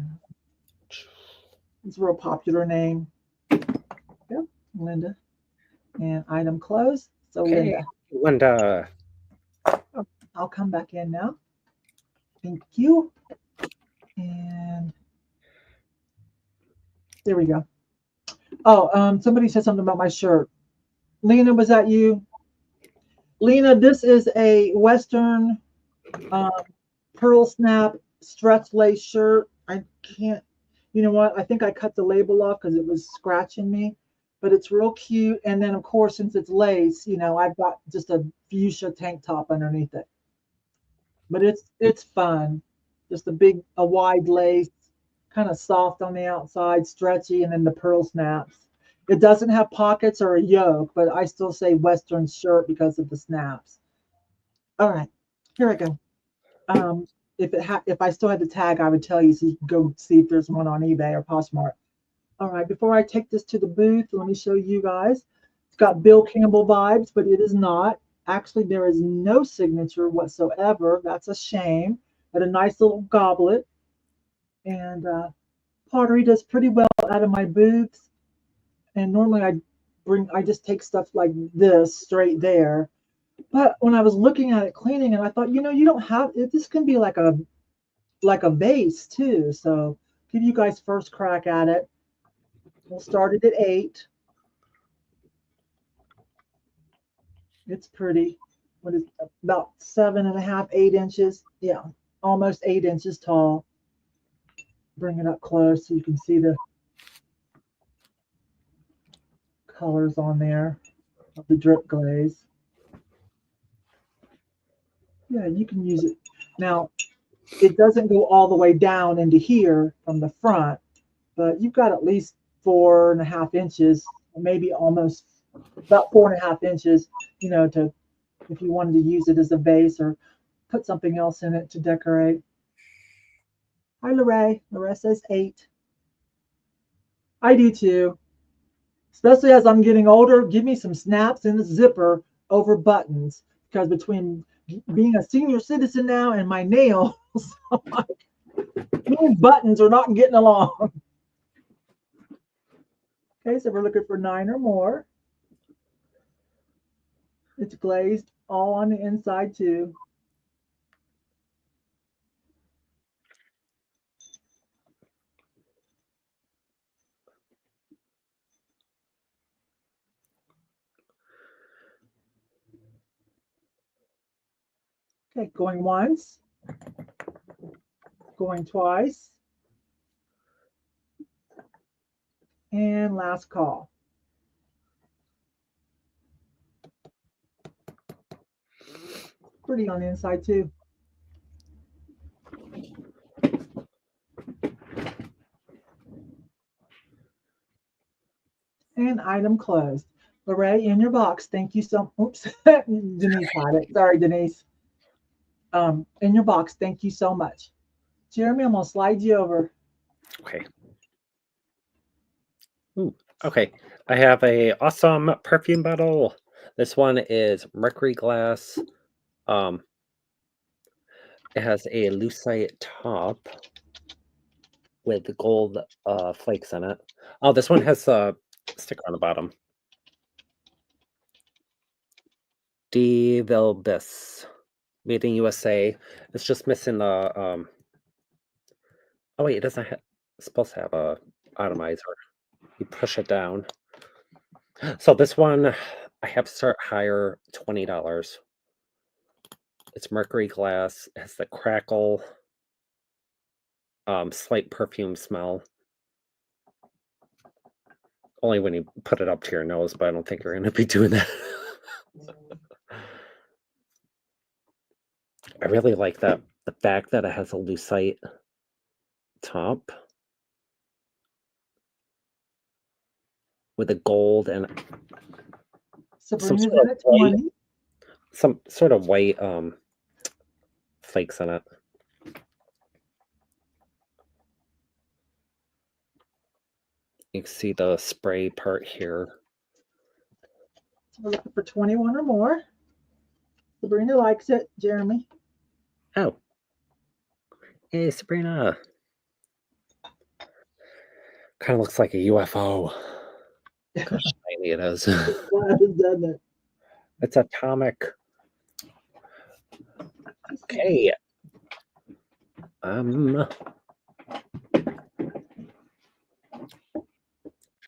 It's a real popular name. Yep, Linda. And item closed. So okay. Linda. I'll come back in now. Thank you. And there we go. Oh, somebody said something about my shirt. Lena, was that you? Lena, this is a Western pearl snap stretch lace shirt. I can't, you know what? I think I cut the label off because it was scratching me, but it's real cute. And then, of course, since it's lace, I've got just a fuchsia tank top underneath it. But it's fun. Just a wide lace, kind of soft on the outside, stretchy, and then the pearl snaps. It doesn't have pockets or a yoke, but I still say Western shirt because of the snaps. All right, here I go. If I still had the tag, I would tell you so you can go see if there's one on eBay or Poshmark. All right, before I take this to the booth, let me show you guys. It's got Bill Campbell vibes, but it is not. Actually, there is no signature whatsoever. That's a shame. But a nice little goblet. And Pottery does pretty well out of my booths. And normally I I just take stuff like this straight there. But when I was looking at it cleaning, and I thought, you don't have it. This can be like a vase too. So give you guys first crack at it. We'll start it at 8. It's pretty. What is it, about 7.5, 8 inches? Yeah, almost 8 inches tall. Bring it up close so you can see the colors on there of the drip glaze. Yeah, you can use it. Now, it doesn't go all the way down into here from the front, but you've got at least 4.5 inches, maybe almost about 4.5 inches, to if you wanted to use it as a vase or put something else in it to decorate. Hi, Lorraine. Lorraine says 8. I do too. Especially as I'm getting older, give me some snaps and a zipper over buttons, because between being a senior citizen now and my nails, me and buttons are not getting along. Okay, so we're looking for 9 or more. It's glazed all on the inside too. Okay, going once, going twice, and last call. Pretty on the inside too. And item closed. Lorraine, in your box. Thank you so. Oops, Denise had it. Sorry, Denise. In your box. Thank you so much. Jeremy, I'm gonna slide you over. Okay. Ooh, okay. I have a awesome perfume bottle. This one is mercury glass. It has a lucite top with gold flakes in it. Oh, this one has a sticker on the bottom. Vilbis, made in USA. It's just missing the oh wait, it doesn't have, it's supposed to have a atomizer. You push it down. So this one I have to start higher, $20. It's mercury glass. It has the crackle, slight perfume smell. Only when you put it up to your nose, but I don't think you're going to be doing that. I really like that the fact that it has a lucite top with the gold and Sabrina's in at 20. Some sort of white flakes in it. You can see the spray part here. So we're looking for 21 or more. Sabrina likes it. Jeremy. Oh. Hey, Sabrina. Kind of looks like a UFO. Look how shiny it is. Doesn't it? It's atomic. Okay. Trying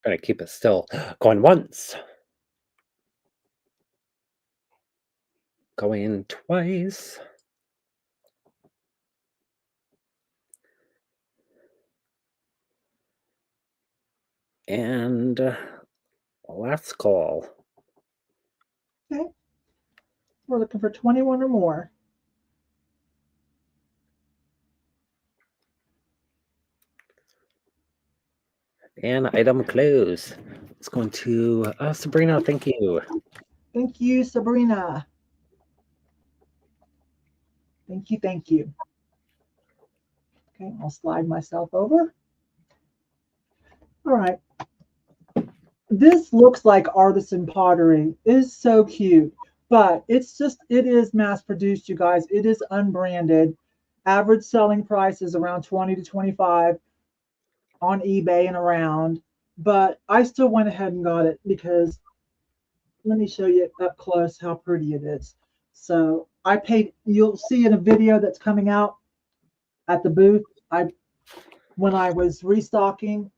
to keep it still. Going once. Going twice. And last call. Okay. We're looking for 21 or more. And item close. It's going to Sabrina. Thank you. Thank you, Sabrina. Thank you. Thank you. Okay, I'll slide myself over. All right. This looks like artisan pottery. It is so cute, but it is mass produced, you guys. It is unbranded. Average selling price is around 20 to 25 on eBay and around, but I still went ahead and got it because let me show you up close how pretty it is. So I paid, you'll see in a video that's coming out at the booth, when I was restocking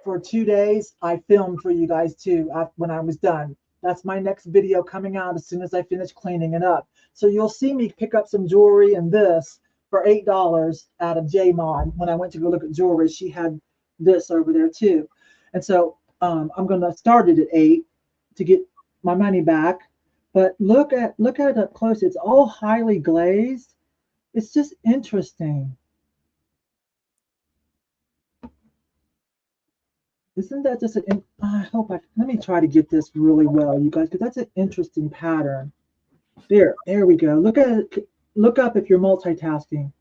for 2 days, I filmed for you guys too when I was done. That's my next video coming out as soon as I finish cleaning it up. So you'll see me pick up some jewelry and this for $8 out of JMod. When I went to go look at jewelry, she had this over there too. And so I'm going to start it at 8 to get my money back. But look at it up close. It's all highly glazed. It's just interesting. Isn't that just an, I hope let me try to get this really well, you guys, because that's an interesting pattern. There we go. Look at it. Look up if you're multitasking.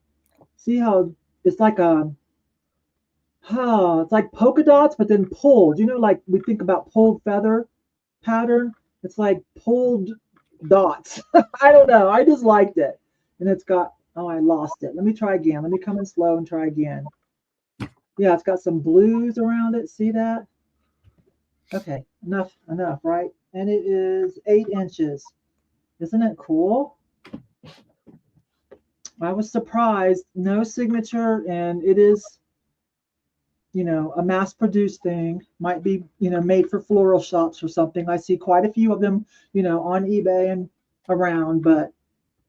See how it's like it's like polka dots, but then pulled. You know, like we think about pulled feather pattern. It's like pulled dots. I don't know. I just liked it. And it's got, oh, I lost it. Let me try again. Let me come in slow and try again. Yeah, it's got some blues around it. See that? Okay, enough, right? And it is 8 inches. Isn't it cool? I was surprised. No signature, and it is, you know, a mass-produced thing. Might be, you know, made for floral shops or something. I see quite a few of them, you know, on eBay and around, but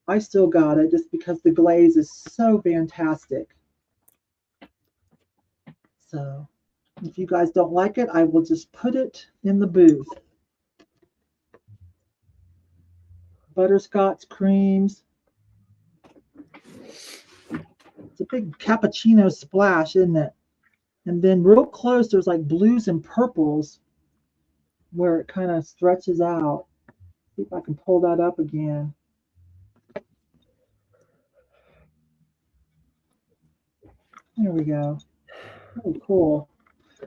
I still got it just because the glaze is so fantastic. So if you guys don't like it, I will just put it in the booth. Butterscotch creams. It's a big cappuccino splash, isn't it? And then real close, there's like blues and purples where it kind of stretches out. See if I can pull that up again. There we go. Oh, cool.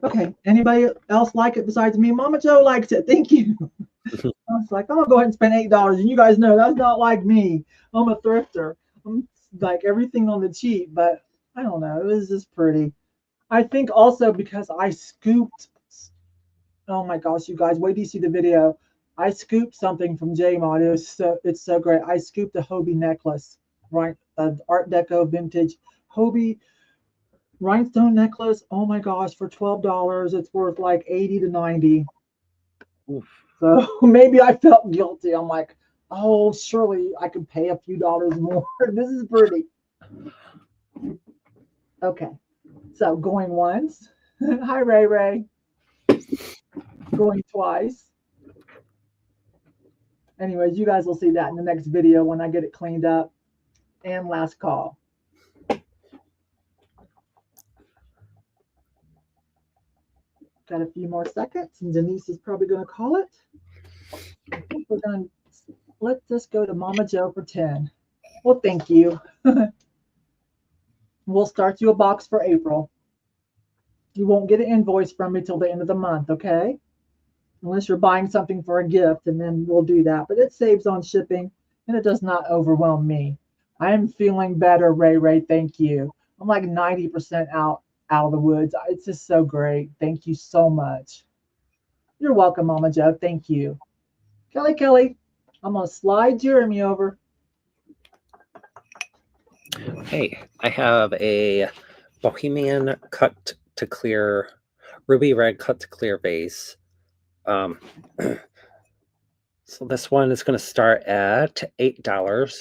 Okay, anybody else like it besides me? Mama Joe likes it. Thank you. I was like, I'm gonna go ahead and spend $8, and you guys know that's not like me. I'm a thrifter. I'm like everything on the cheap, but I don't know. It was just pretty. I think also because I scooped. Oh my gosh, you guys! Wait till you see the video. I scooped something from JMod. It's so great. I scooped a Hobie necklace, right? An Art Deco vintage Hobie rhinestone necklace. Oh my gosh, for $12, it's worth like 80 to 90. Oof. So maybe I felt guilty. I'm like, oh, surely I could pay a few dollars more. This is pretty. Okay, so going once. Hi, Ray Ray. Going twice. Anyways, you guys will see that in the next video when I get it cleaned up. And last call. Got a few more seconds, and Denise is probably going to call it. I think we're going to let this go to Mama Joe for 10. Well, thank you. We'll start you a box for April. You won't get an invoice from me till the end of the month, okay? Unless you're buying something for a gift, and then we'll do that. But it saves on shipping, and it does not overwhelm me. I am feeling better, Ray Ray. Thank you. I'm like 90% out of the woods. It's just so great. Thank you so much. You're welcome, Mama Joe. Thank you. Kelly, I'm going to slide Jeremy over. Hey, I have a Bohemian cut to clear, ruby red cut to clear vase. So this one is going to start at $8.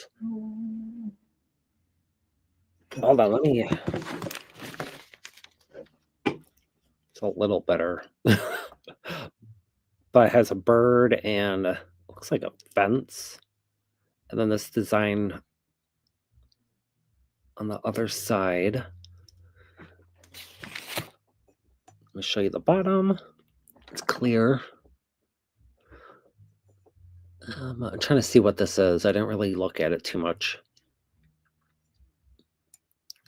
Hold on, let me. It's a little better, but it has a bird and looks like a fence, and then this design on the other side. Let me show you the bottom. It's clear. I'm trying to see what this is. I didn't really look at it too much.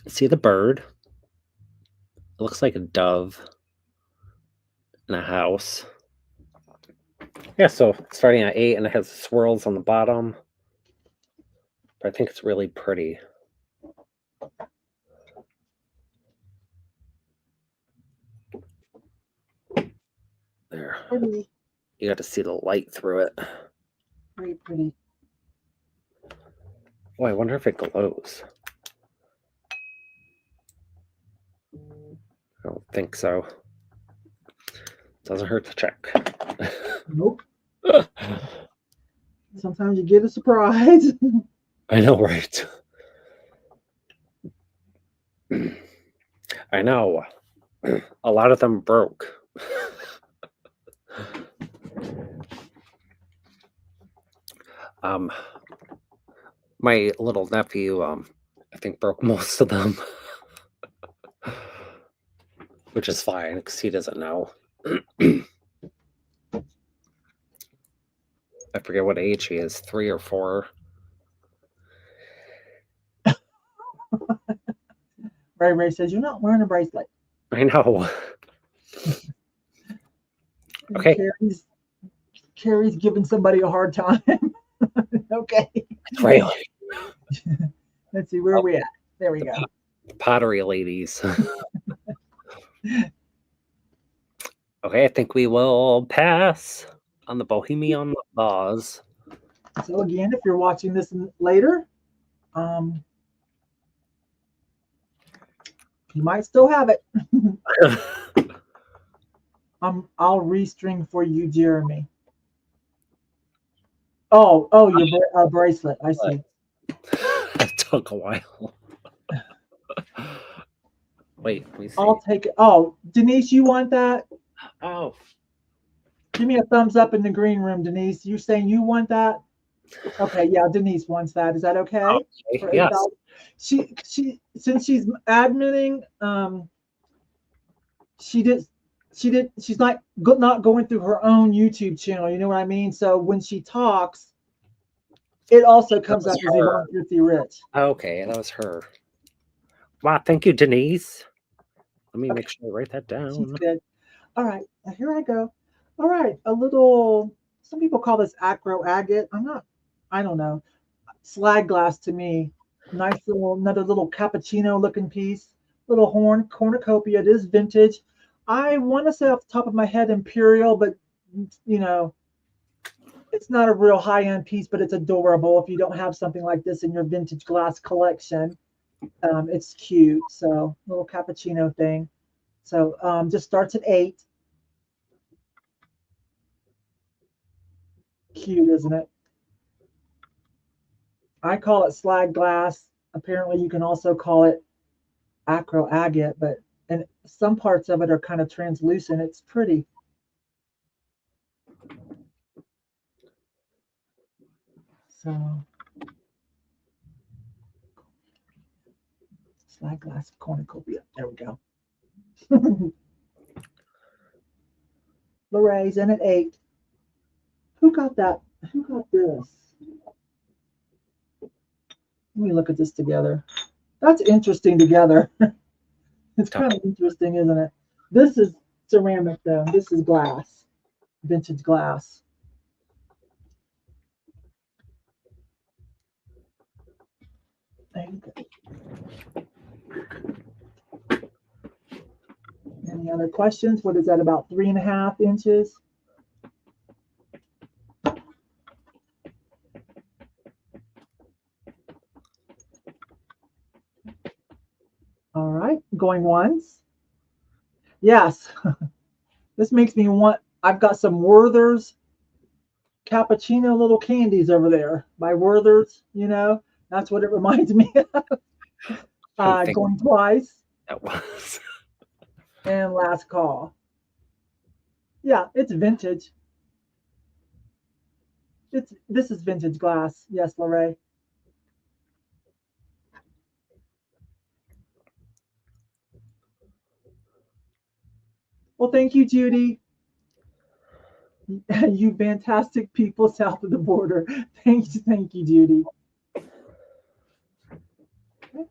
See the bird? It looks like a dove in a house. Yeah, so starting at 8, and it has swirls on the bottom. But I think it's really pretty. There. You got to see the light through it. Very pretty. Oh, I wonder if it glows. I don't think so. Doesn't hurt to check. Nope. Sometimes you get a surprise. I know, right? I know. A lot of them broke. My little nephew, I think broke most of them. Which is fine, because he doesn't know. I forget what age he is, 3 or 4. Ray says, you're not wearing a bracelet. I know. Okay. Carrie's giving somebody a hard time. Okay. Really? Let's see, where are we at? There we go. Pottery ladies. Okay, I think we will pass on the Bohemian vase. So again, if you're watching this later, you might still have it. I'll restring for you, Jeremy. Oh, your bracelet. I see. It took a while. Wait, let me see. I'll take it. Oh, Denise, you want that? Oh. Give me a thumbs up in the green room, Denise. You saying you want that? Okay, yeah, Denise wants that. Is that okay? Okay, yes. She since she's admitting, she's not going through her own YouTube channel. You know what I mean? So when she talks, it also comes up as Yvon Thrifty Rich. Okay, that was her. Wow, thank you, Denise. Let me make sure I write that down. She's good. All right, here I go. All right, a little, some people call this acro agate. I don't know. Slag glass to me. Nice another little cappuccino looking piece. Little cornucopia. It is vintage. I want to say off the top of my head imperial, but you know, it's not a real high-end piece, but it's adorable. If you don't have something like this in your vintage glass collection, it's cute. So little cappuccino thing. So just starts at 8. Cute, isn't it? I call it slag glass. Apparently, you can also call it acro agate, and some parts of it are kind of translucent. It's pretty. So, slag glass cornucopia. There we go. Lorraine's in at 8. Who got that? Who got this? Let me look at this together. That's interesting together. It's kind of interesting, isn't it? This is ceramic, though. This is glass, vintage glass. Any other questions? What is that, about 3.5 inches? All right, going once. Yes, this makes me want, I've got some Werther's cappuccino little candies over there by Werther's, you know, that's what it reminds me of. Going twice. That was. And last call. Yeah, it's vintage. This is vintage glass. Yes, Lorraine. Well, thank you, Judy. You fantastic people south of the border. Thank you, Judy. Okay.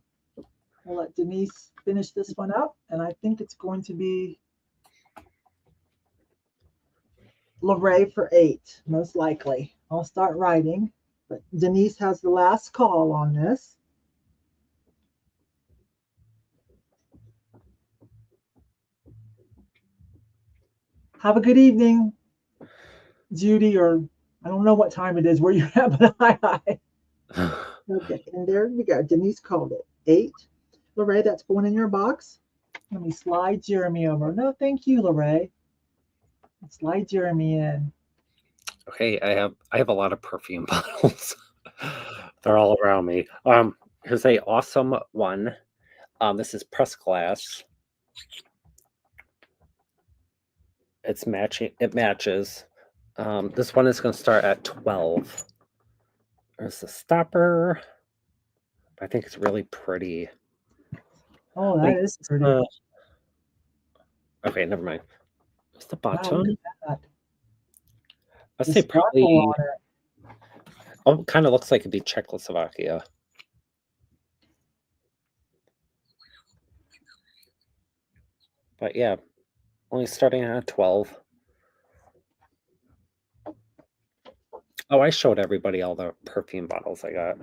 We'll let Denise finish this one up, and I think it's going to be Lorraine for 8, most likely. I'll start writing, but Denise has the last call on this. Have a good evening. Judy, or I don't know what time it is where you're at, but hi. Okay, and there we go. Denise called it 8. Lorraine, that's going in your box. Let me slide Jeremy over. No, thank you, Lorraine. Slide Jeremy in. Okay, I have a lot of perfume bottles. They're all around me. Here's a awesome one. This is pressed glass. It's matching. It matches. This one is going to start at 12. There's the stopper. I think it's really pretty. Oh, that is pretty. Okay, never mind. What's the Wow, bottom? look at that. I'd The say probably. sparkle on it. Oh, it kind of looks like it'd be Czechoslovakia. But yeah, only starting at 12. Oh, I showed everybody all the perfume bottles I got.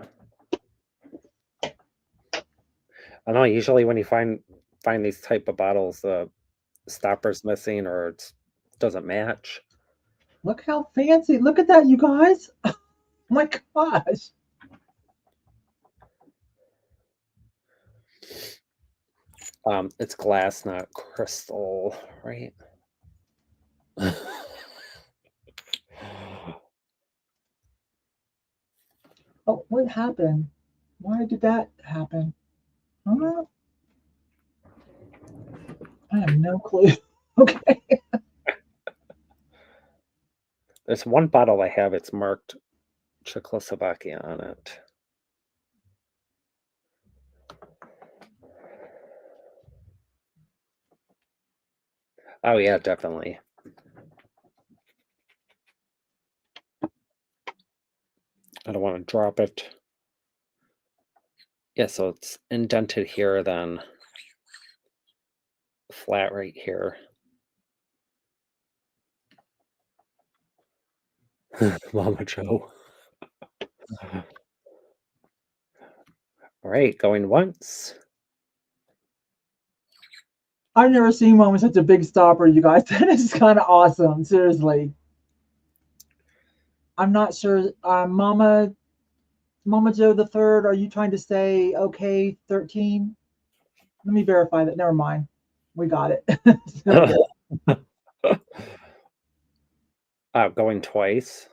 I know usually when you find these type of bottles, the stopper's missing or it doesn't match. Look how fancy. Look at that, you guys. Oh my gosh. It's glass, not crystal, right? Oh, what happened? Why did that happen? Huh? I have no clue. Okay. There's one bottle I have, it's marked Czechoslovakia on it. Oh yeah, definitely. I don't want to drop it. Yeah, so it's indented here, then flat right here. Mama Joe. All right, going once. I've never seen one with such a big stopper, you guys. That is kind of awesome. Seriously. I'm not sure. Mama Joe the third, are you trying to say okay 13? Let me verify that. Never mind. We got it. Going twice.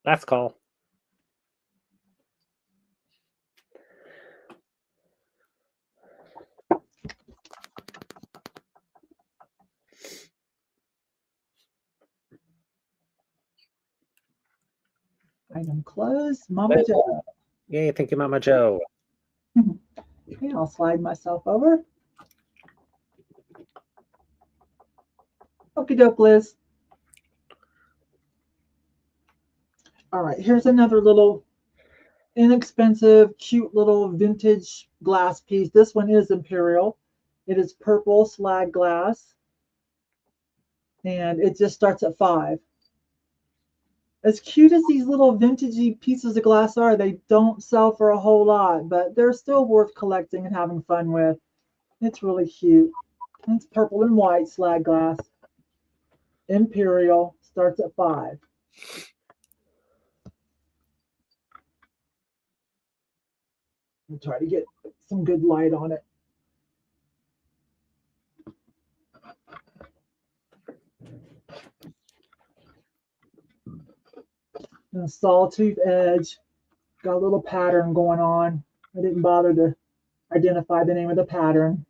Last call. Item closed. Mama Joe. Yay, thank you, Mama Joe. Okay, I'll slide myself over. Okie doke, Liz. All right, here's another little inexpensive, cute little vintage glass piece. This one is Imperial. It is purple slag glass. And it just starts at 5. As cute as these little vintagey pieces of glass are, they don't sell for a whole lot, but they're still worth collecting and having fun with. It's really cute. It's purple and white slag glass. Imperial starts at 5. I'll try to get some good light on it. And a sawtooth edge. Got a little pattern going on. I didn't bother to identify the name of the pattern.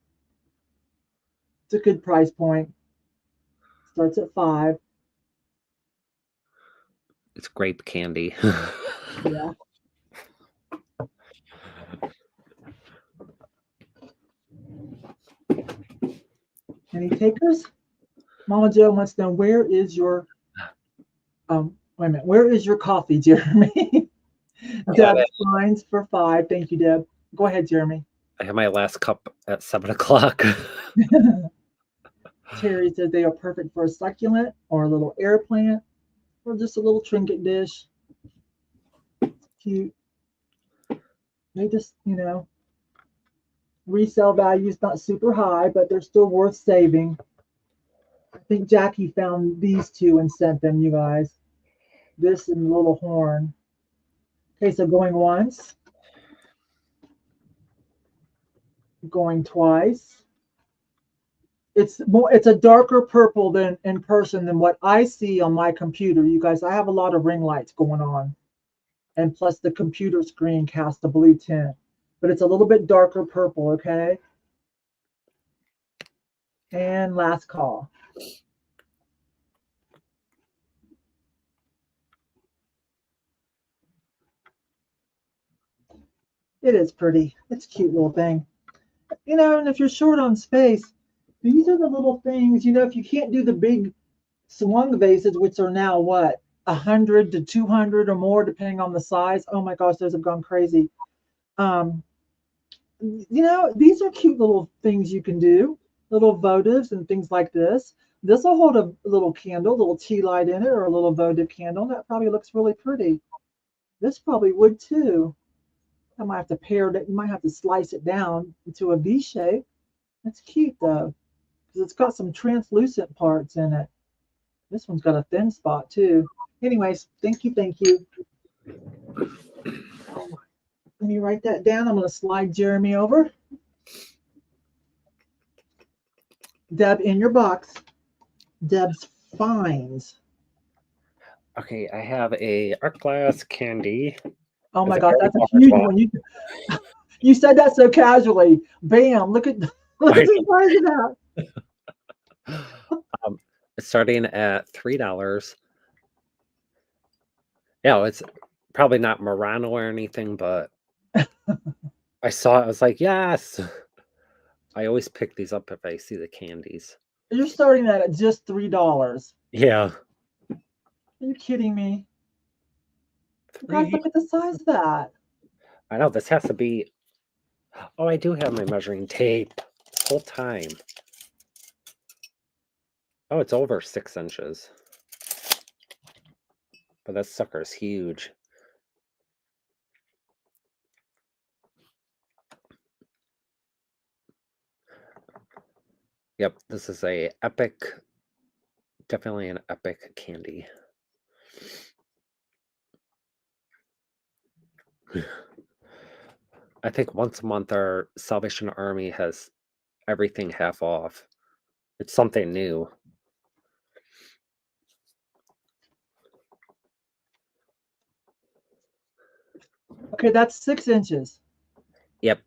It's a good price point. Starts at 5. It's grape candy. Yeah. Any takers? Mama Joe wants to know, where is your wait a minute, where is your coffee, Jeremy? Deb signs for 5. Thank you, Deb. Go ahead, Jeremy. I have my last cup at 7 o'clock. Terry says they are perfect for a succulent or a little air plant or just a little trinket dish. Cute. They just, resale value is not super high, but they're still worth saving. I think Jackie found these two and sent them, you guys. This and the little horn. Okay, so going once, going twice. It's a darker purple than in person than what I see on my computer. You guys, I have a lot of ring lights going on. And plus the computer screen casts a blue tint. But it's a little bit darker purple, okay? And last call. It is pretty. It's a cute little thing. And if you're short on space, these are the little things, if you can't do the big swung vases, which are now what, 100 to 200 or more, depending on the size. Oh my gosh, those have gone crazy. These are cute little things you can do, little votives and things like this. This will hold a little candle, little tea light in it, or a little votive candle. That probably looks really pretty. This probably would too. I might have to pair it. You might have to slice it down into a V shape. That's cute though, because it's got some translucent parts in it. This one's got a thin spot too. Anyways, thank you, thank you. Let me write that down. I'm going to slide Jeremy over. Deb, in your box, Deb's finds. Okay, I have a art glass candy. Oh my God, that's a huge one. You said that so casually. Bam! Look at the size of that. It's starting at $3. Yeah, it's probably not Murano or anything, but I saw it. I was like, yes. I always pick these up if I see the candies. You're starting that at just $3. Yeah. Are you kidding me? Guys, look at the size of that. I know, this has to be... Oh, I do have my measuring tape this whole time. Oh, it's over 6 inches. But that sucker's huge. Yep, this is a epic, definitely an epic candy. I think once a month our Salvation Army has everything half off. It's something new. Okay, that's 6 inches. Yep.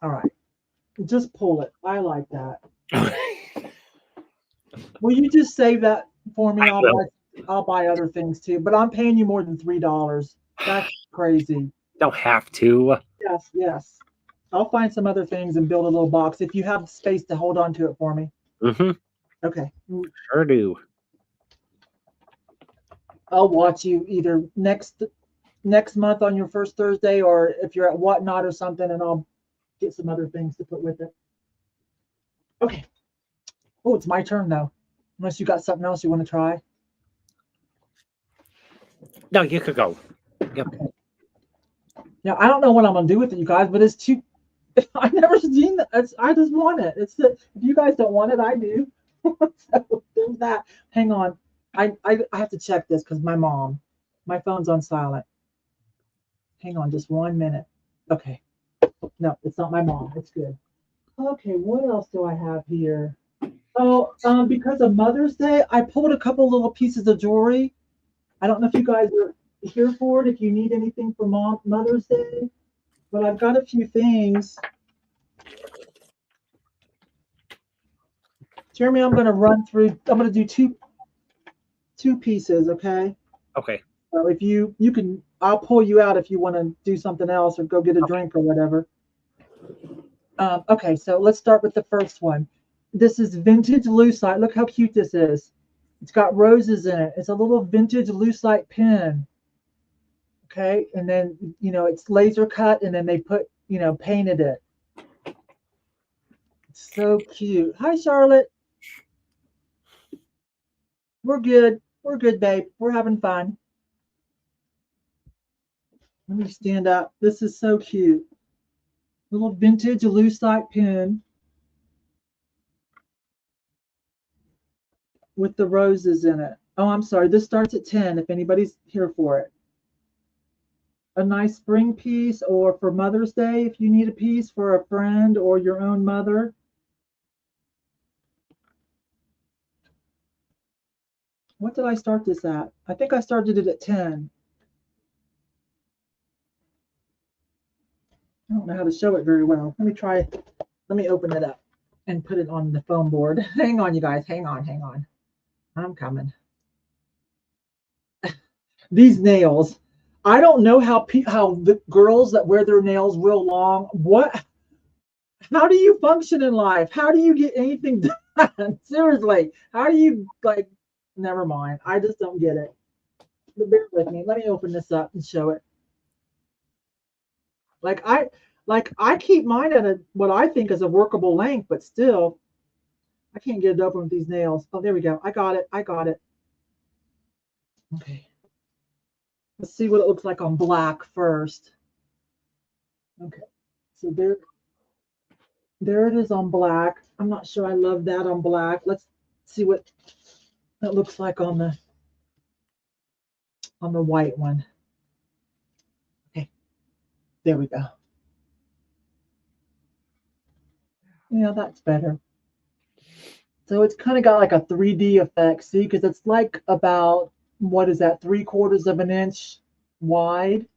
All right. Just pull it. I like that. Will you just save that for me? I'll buy other things too, but I'm paying you more than $3. That's crazy. Don't have to. Yes, yes. I'll find some other things and build a little box if you have space to hold on to it for me. Mm-hmm. Okay. Sure do. I'll watch you either next month on your first Thursday, or if you're at Whatnot or something, and I'll get some other things to put with it. Okay. Oh, it's my turn though. Unless you got something else you want to try. No, you could go. Yep. Okay. Now I don't know what I'm gonna do with it, you guys, but it's too. I've never seen that. I just want it. If you guys don't want it, I do. So there's that. Hang on. I have to check this because my phone's on silent. Hang on just 1 minute. Okay. No, it's not my mom. It's good. Okay, what else do I have here? Oh, because of Mother's Day, I pulled a couple little pieces of jewelry. I don't know if you guys are here for it, if you need anything for Mother's Day, but I've got a few things. Jeremy, I'm going to do two pieces, okay? Okay. So if you can, I'll pull you out if you want to do something else or go get a drink or whatever. Okay, so let's start with the first one. This is vintage lucite. Look how cute this is. It's got roses in it. It's a little vintage lucite pin. Okay, and then, it's laser cut, and then they painted it. It's so cute. Hi, Charlotte. We're good. We're good, babe. We're having fun. Let me stand up. This is so cute. Little vintage lucite pen with the roses in it. Oh, I'm sorry. This starts at 10 if anybody's here for it. A nice spring piece, or for Mother's Day if you need a piece for a friend or your own mother. What did I start this at? I think I started it at 10. I don't know how to show it very well. Let me try. Let me open it up and put it on the foam board. Hang on, you guys. Hang on, hang on. I'm coming. These nails. I don't know how the girls that wear their nails real long, how do you function in life? How do you get anything done? Seriously, how do you, like, never mind. I just don't get it. But bear with me. Let me open this up and show it. Like I keep mine at what I think is a workable length, but still, I can't get it open with these nails. Oh, there we go. I got it. I got it. Okay. Let's see what it looks like on black first. Okay. So there it is on black. I'm not sure I love that on black. Let's see what that looks like on the white one. Okay. There we go. Yeah, that's better. So it's kind of got like a 3D effect, see, because it's like about, what is that, 3/4 of an inch wide,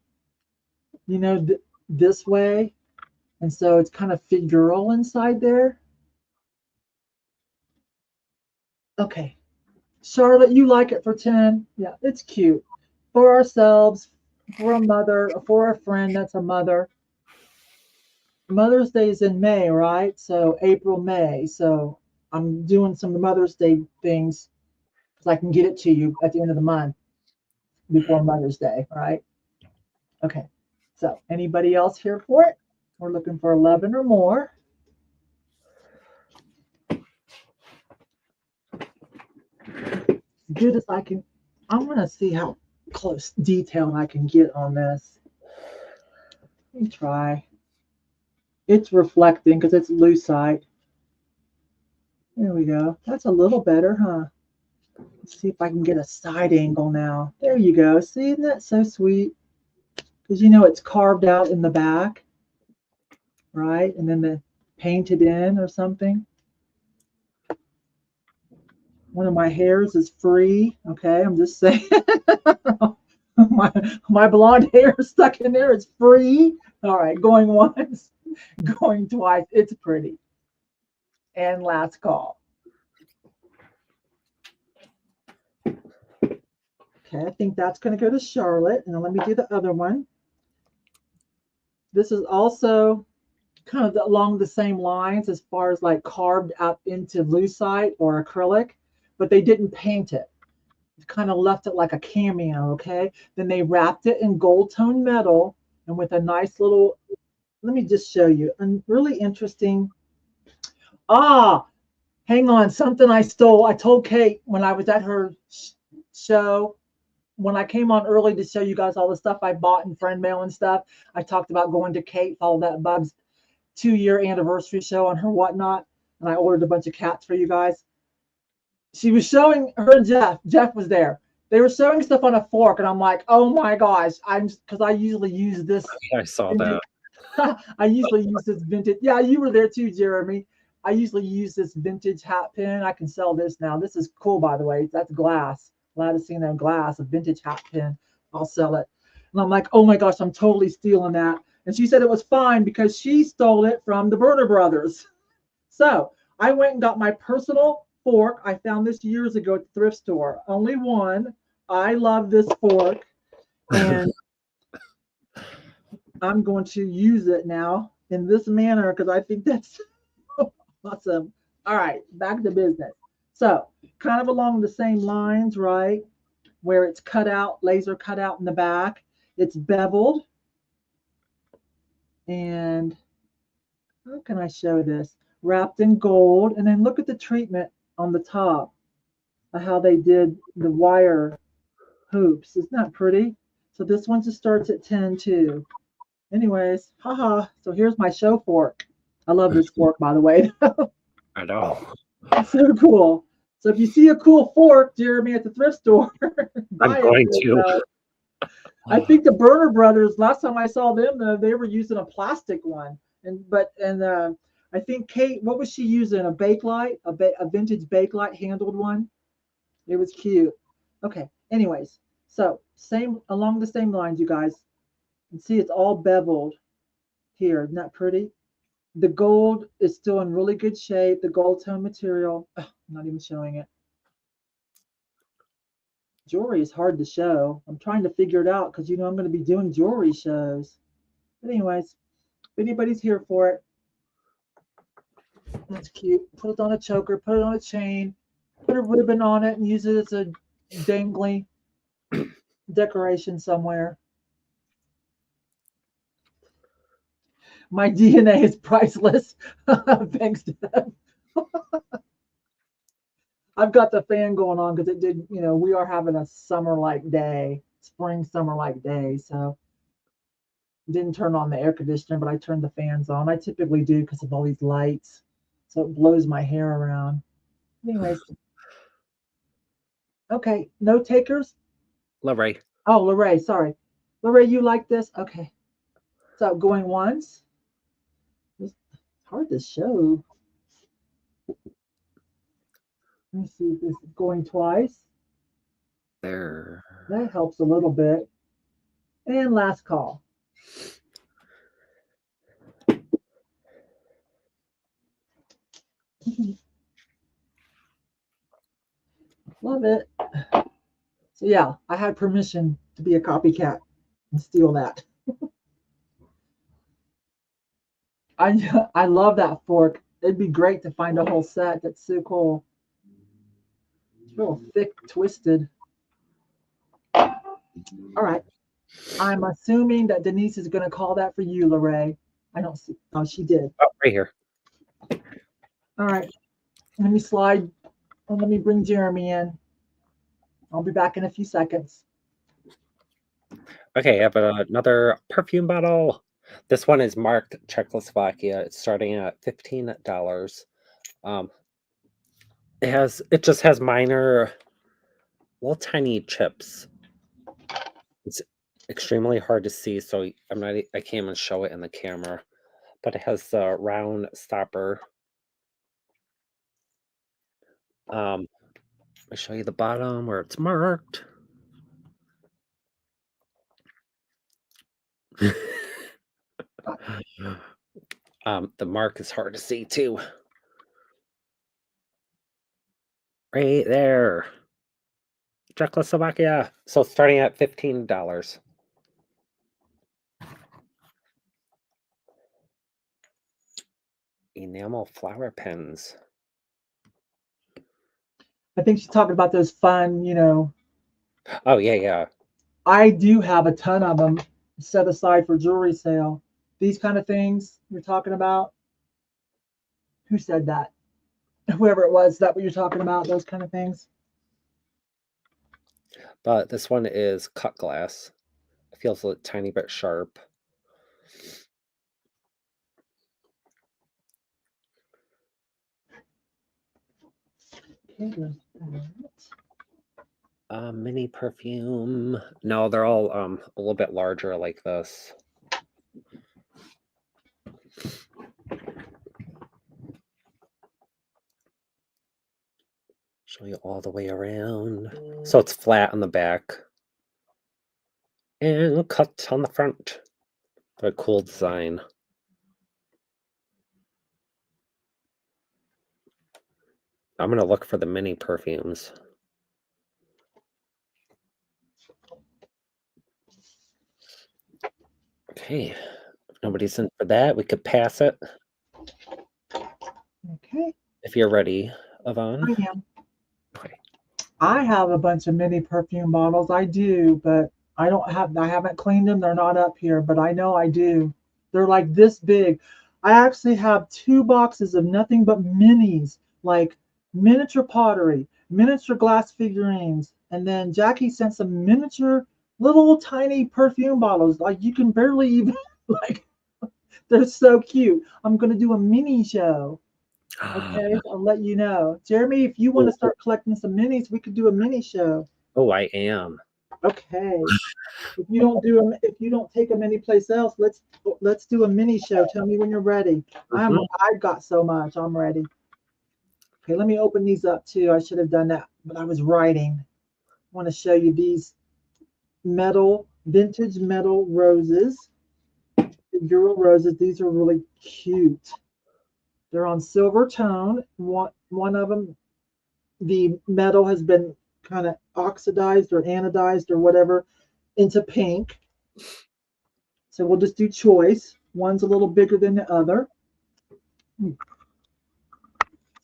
you know, this way. And so it's kind of figural inside there. Okay. Charlotte, you like it for 10? Yeah, it's cute. For ourselves, for a mother, for a friend that's a mother. Mother's Day is in May, right? So April, May. So I'm doing some Mother's Day things so I can get it to you at the end of the month before Mother's Day, right? Okay. So anybody else here for it? We're looking for 11 or more. As good as I can. I'm going to see how close detail I can get on this. Let me try. It's reflecting because it's lucite. There we go. That's a little better, huh? Let's see if I can get a side angle now. There you go. See, isn't that so sweet? Because you know it's carved out in the back, right? And then the painted in or something. One of my hairs is free. Okay, I'm just saying. my blonde hair stuck in there is free. All right, going once, going twice. It's pretty. And last call. Okay, I think that's going to go to Charlotte. And then let me do the other one. This is also kind of along the same lines as far as like carved up into lucite or acrylic, but they didn't paint it. Kind of left it like a cameo, okay? Then they wrapped it in gold tone metal and with a nice little, let me just show you, a really interesting, hang on, something I stole. I told Kate when I was at her show, when I came on early to show you guys all the stuff I bought in friend mail and stuff, I talked about going to Kate, follow that Bug's 2-year anniversary show on her whatnot, and I ordered a bunch of cats for you guys. She was showing, her and Jeff was there. They were showing stuff on a fork, and I'm like, oh my gosh, because I usually use this. I saw that. I usually use this vintage. Yeah, you were there too, Jeremy. I usually use this vintage hat pin. I can sell this now. This is cool, by the way. That's glass. Latticino glass, a vintage hat pin. I'll sell it. And I'm like, oh my gosh, I'm totally stealing that. And she said it was fine because she stole it from the Burner Brothers. So I went and got my personal fork. I found this years ago at the thrift store. Only one. I love this fork. And I'm going to use it now in this manner because I think that's awesome. All right, back to business. So kind of along the same lines, right? Where it's cut out, laser cut out in the back. It's beveled. And how can I show this? Wrapped in gold. And then look at the treatment on the top of how they did the wire hoops. Isn't that pretty? So this one just starts at 10 too. Anyways, haha. So here's my show fork. I love this fork, by the way. I know. It's so cool. So if you see a cool fork, Jeremy, at the thrift store, buy I'm going it. to. I think the Burner Brothers, last time I saw them, they were using a plastic one. I think Kate, what was she using? A Bakelite, a vintage Bakelite handled one. It was cute. Okay. Anyways, so same along the same lines, you guys. You see, it's all beveled here. Isn't that pretty? The gold is still in really good shape. The gold tone material. Ugh, I'm not even showing it. Jewelry is hard to show. I'm trying to figure it out because I'm going to be doing jewelry shows. But anyways, if anybody's here for it, that's cute. Put it on a choker, put it on a chain, put a ribbon on it, and use it as a dangly decoration somewhere. My DNA is priceless. Thanks to them. I've got the fan going on because it did, we are having a summer-like day, spring summer-like day. So didn't turn on the air conditioner, but I turned the fans on. I typically do because of all these lights. So it blows my hair around. Anyways. Okay, no takers? Lorraine. Oh, Lorraine, sorry. Lorraine, you like this? Okay. So going once. It's hard to show. Let me see if this is going twice. There. That helps a little bit. And last call. Love it. So yeah, I had permission to be a copycat and steal that. I love that fork. It'd be great to find a whole set. That's so cool. It's real thick, twisted. All right. I'm assuming that Denise is going to call that for you, Lorraine. I don't see. Oh, she did. Oh, right here. All right. Let me slide. Let me bring Jeremy in. I'll be back in a few seconds. Okay, I have another perfume bottle. This one is marked Czechoslovakia. It's starting at $15. It just has minor, little tiny chips. It's extremely hard to see, so I can't even show it in the camera. But it has the round stopper. I'll show you the bottom where it's marked. The mark is hard to see too. Right there. Czechoslovakia. So starting at $15. Enamel flower pens. I think she's talking about those fun, Oh, yeah. I do have a ton of them set aside for jewelry sale. These kind of things you're talking about. Who said that? Whoever it was, is that what you're talking about? Those kind of things? But this one is cut glass. It feels a tiny bit sharp. Okay, there's that. Mini perfume. No, they're all a little bit larger like this. Show you all the way around. So it's flat on the back. And cut on the front. A cool design. I'm going to look for the mini perfumes. Okay. If nobody's in for that, we could pass it. Okay. If you're ready, Yvon. I am. Okay. I have a bunch of mini perfume bottles. I do, but I haven't cleaned them. They're not up here, but I know I do. They're like this big. I actually have 2 boxes of nothing but minis, like miniature pottery, miniature glass figurines, and then Jackie sent some miniature little tiny perfume bottles. Like you can barely even like. They're so cute. I'm gonna do a mini show. Okay, I'll let you know. Jeremy, if you want to start collecting some minis, we could do a mini show. Oh, I am. Okay. If you don't do them, if you don't take them anyplace else, let's do a mini show. Tell me when you're ready. I've got so much. I'm ready. Okay, let me open these up too. I should have done that, but I was writing. I want to show you these vintage metal roses, euro roses. These are really cute. They're on silver tone. One of them, the metal has been kind of oxidized or anodized or whatever into pink. So we'll just do choice. One's a little bigger than the other. So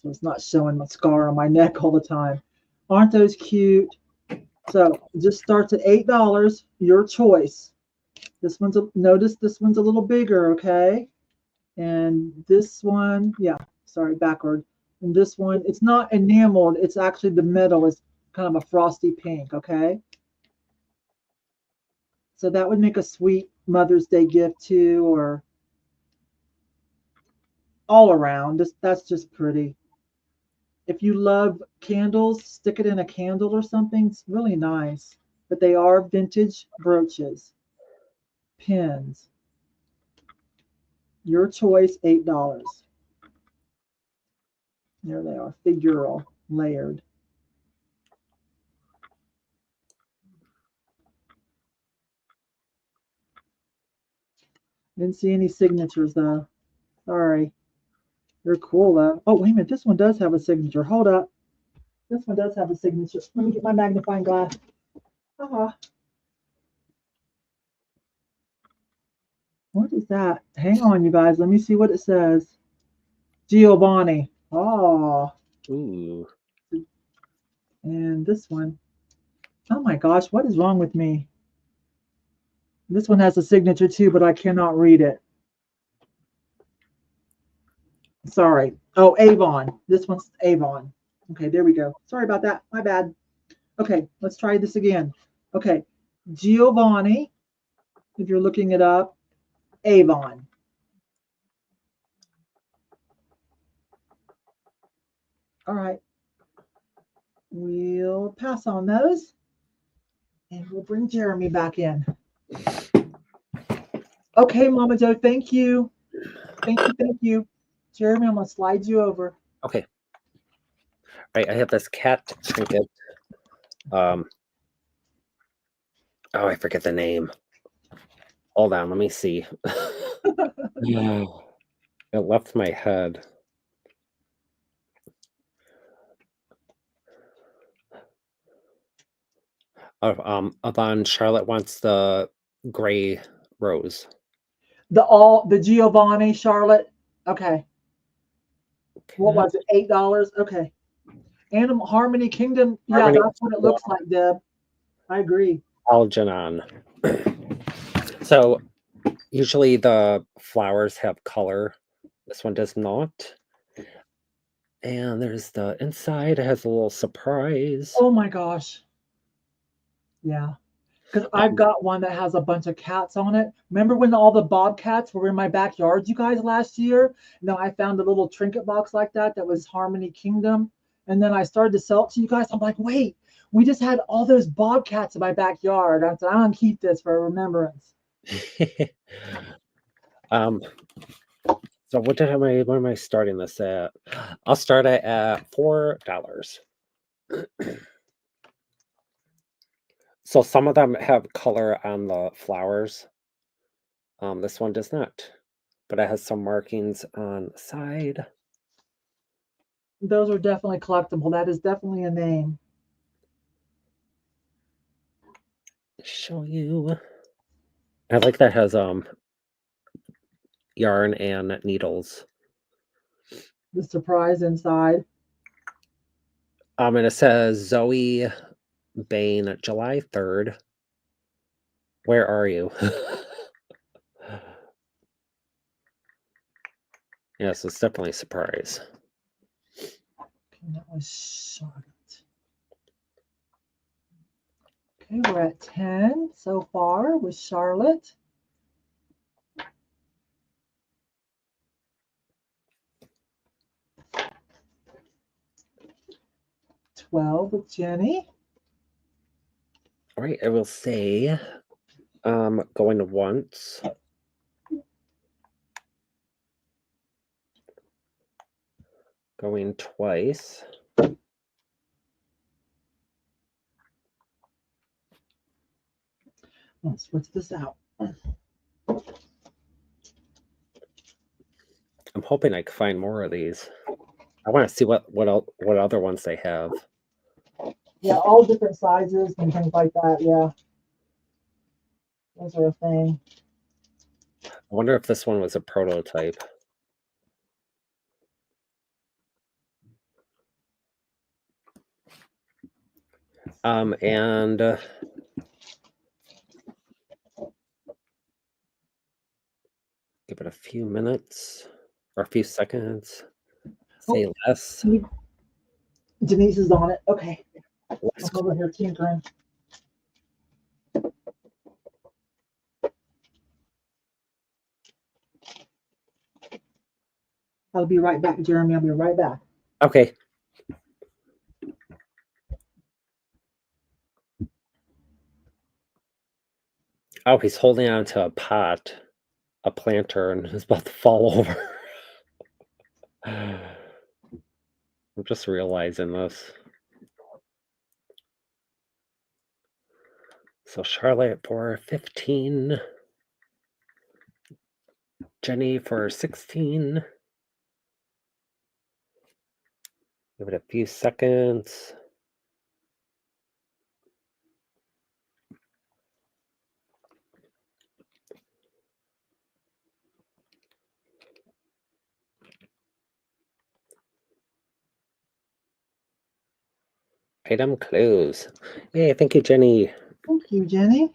it's not showing my scar on my neck all the time. Aren't those cute? So it just starts at $8. Your choice. Notice this one's a little bigger, okay? And this one, yeah, sorry, backward. And this one, it's not enameled. It's actually the metal is kind of a frosty pink, okay? So that would make a sweet Mother's Day gift too, or all around. That's just pretty. If you love candles, stick it in a candle or something. It's really nice. But they are vintage brooches. Pins. Your choice, $8. There they are, figural, layered. Didn't see any signatures though. Sorry. They're cool though. Oh, wait a minute. This one does have a signature. Hold up. This one does have a signature. Let me get my magnifying glass. What is that? Hang on, you guys. Let me see what it says. Giovanni. Oh. Ooh. And this one. Oh my gosh, what is wrong with me? This one has a signature too, but I cannot read it. Sorry. Oh, Yvon. This one's Yvon. Okay, there we go. Sorry about that. My bad. Okay, let's try this again. Okay, Giovanni, if you're looking it up, Yvon. All right. We'll pass on those. And we'll bring Jeremy back in. Okay, Mama Joe, thank you. Thank you, thank you. Jeremy, I'm going to slide you over. Okay. All right, I have this cat trinket. Oh, I forget the name. Hold on, let me see. No, it left my head. Yvon, Charlotte wants the gray rose. The Giovanni, Charlotte. Okay. What was it? $8? Okay. Animal Harmony Kingdom. Yeah, that's what it looks like, Deb. I agree. Algernon. So usually the flowers have color. This one does not. And there's the inside. It has a little surprise. Oh my gosh. Yeah. Because I've got one that has a bunch of cats on it. Remember when all the bobcats were in my backyard, you guys, last year? No, I found a little trinket box like that was Harmony Kingdom. And then I started to sell it to you guys. I'm like, wait, we just had all those bobcats in my backyard. I said, I'm going to keep this for remembrance. So what am I starting this at? I'll start it at $4. So some of them have color on the flowers. This one does not, but it has some markings on the side. Those are definitely collectible. That is definitely a name. Show you. I like that has yarn and needles. The surprise inside. And it says Zoe Bain, July 3rd. Where are you? Yes, it's definitely a surprise. Okay, that was Charlotte. Okay, we're at 10 so far with Charlotte. 12 with Jenny. All right, I will say going once. Going twice. Let's switch this out. I'm hoping I can find more of these. I want to see what other ones they have. Yeah, all different sizes and things like that. Yeah, those are a thing. I wonder if this one was a prototype. And give it a few minutes or a few seconds. Say less. Denise is on it. Okay. Less. I'm over here tinkering. I'll be right back, Jeremy. I'll be right back. Okay. Oh, he's holding on to a pot, a planter, and is about to fall over. I'm just realizing this. So Charlotte for 15. Jenny for 16. Give it a few seconds. Item close. Hey, thank you, Jenny. Thank you, Jenny.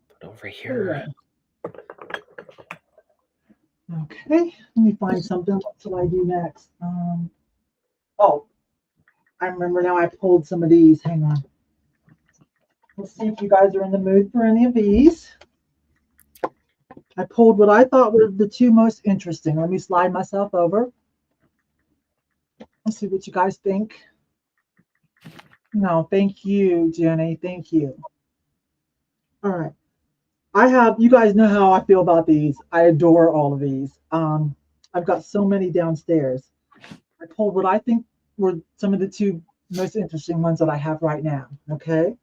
Put over here. Okay, let me find something. What shall I do next? Oh, I remember now. I pulled some of these. Hang on. Let's see if you guys are in the mood for any of these. I pulled what I thought were the two most interesting. Let me slide myself over. Let's see what you guys think. No, thank you, Jenny. Thank you. All right. You guys know how I feel about these. I adore all of these. I've got so many downstairs. I pulled what I think were some of the two most interesting ones that I have right now. Okay.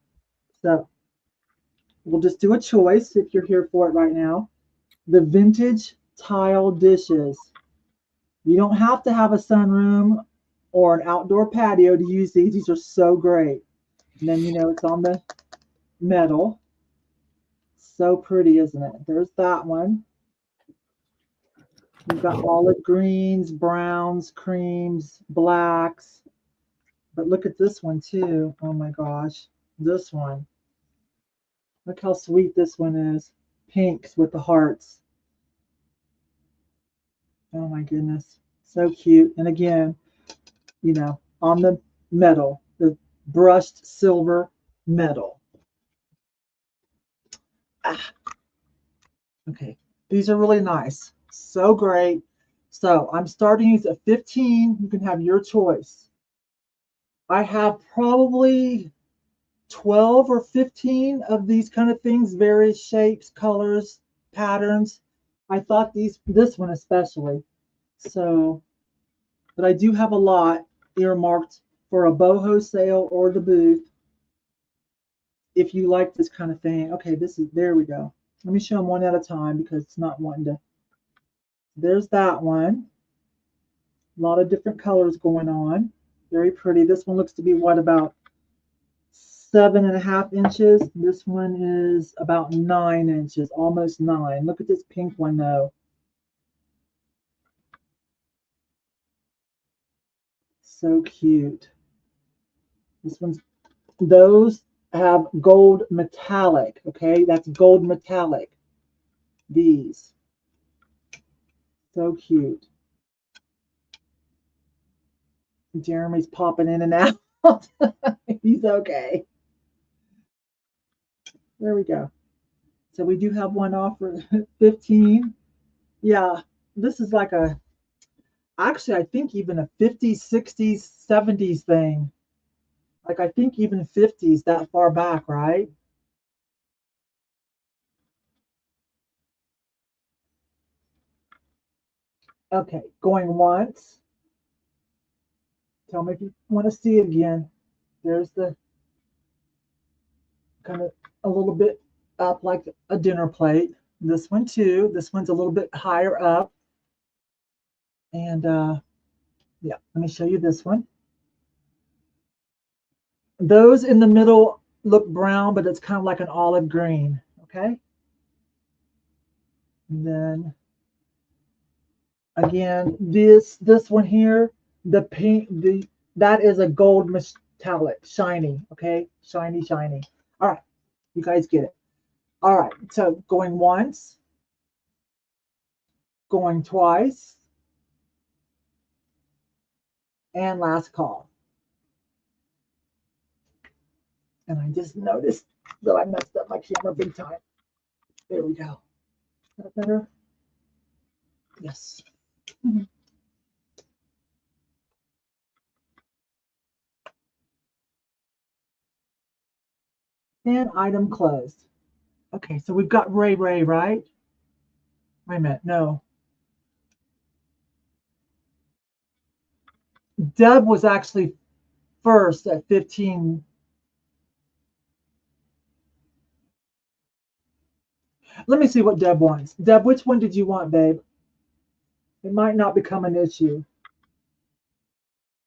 So we'll just do a choice if you're here for it right now. The vintage tile dishes. You don't have to have a sunroom or an outdoor patio to use these. These are so great. And then, it's on the metal. So pretty, isn't it? There's that one. You've got olive greens, browns, creams, blacks. But look at this one too. Oh my gosh. This one. Look how sweet this one is. Pinks with the hearts. Oh my goodness. So cute. And again, on the metal, the brushed silver metal. Okay. These are really nice. So great. So I'm starting these at 15. You can have your choice. I have probably 12 or 15 of these kind of things, various shapes, colors, patterns. I thought this one especially. So, but I do have a lot earmarked for a boho sale or the booth. If you like this kind of thing. Okay, there we go. Let me show them one at a time because it's not wanting to. There's that one. A lot of different colors going on. Very pretty. This one looks to be what, about 7.5 inches. This one is about 9 inches, almost 9. Look at this pink one though. So cute. Those have gold metallic. Okay, that's gold metallic. These. So cute. Jeremy's popping in and out. He's okay. There we go. So we do have one offer, 15. Yeah, this is like a, actually, I think even a 50s, 60s, 70s thing. Like I think even 50s that far back, right? Okay, going once. Tell me if you want to see it again. There's the kind of a little bit up like a dinner plate. This one too. This one's a little bit higher up. And yeah, let me show you this one. Those in the middle look brown, but it's kind of like an olive green. Okay. And then again, this one here, the pink, that is a gold metallic, shiny. Okay, shiny, shiny. All right, you guys get it. All right, so going once, going twice, and last call. And I just noticed that I messed up my camera big time. There we go. Is that better? Yes. And item closed. Okay, so we've got Ray, right? Wait a minute, no. Deb was actually first at 15. Let me see what Deb wants. Deb, which one did you want, babe? It might not become an issue,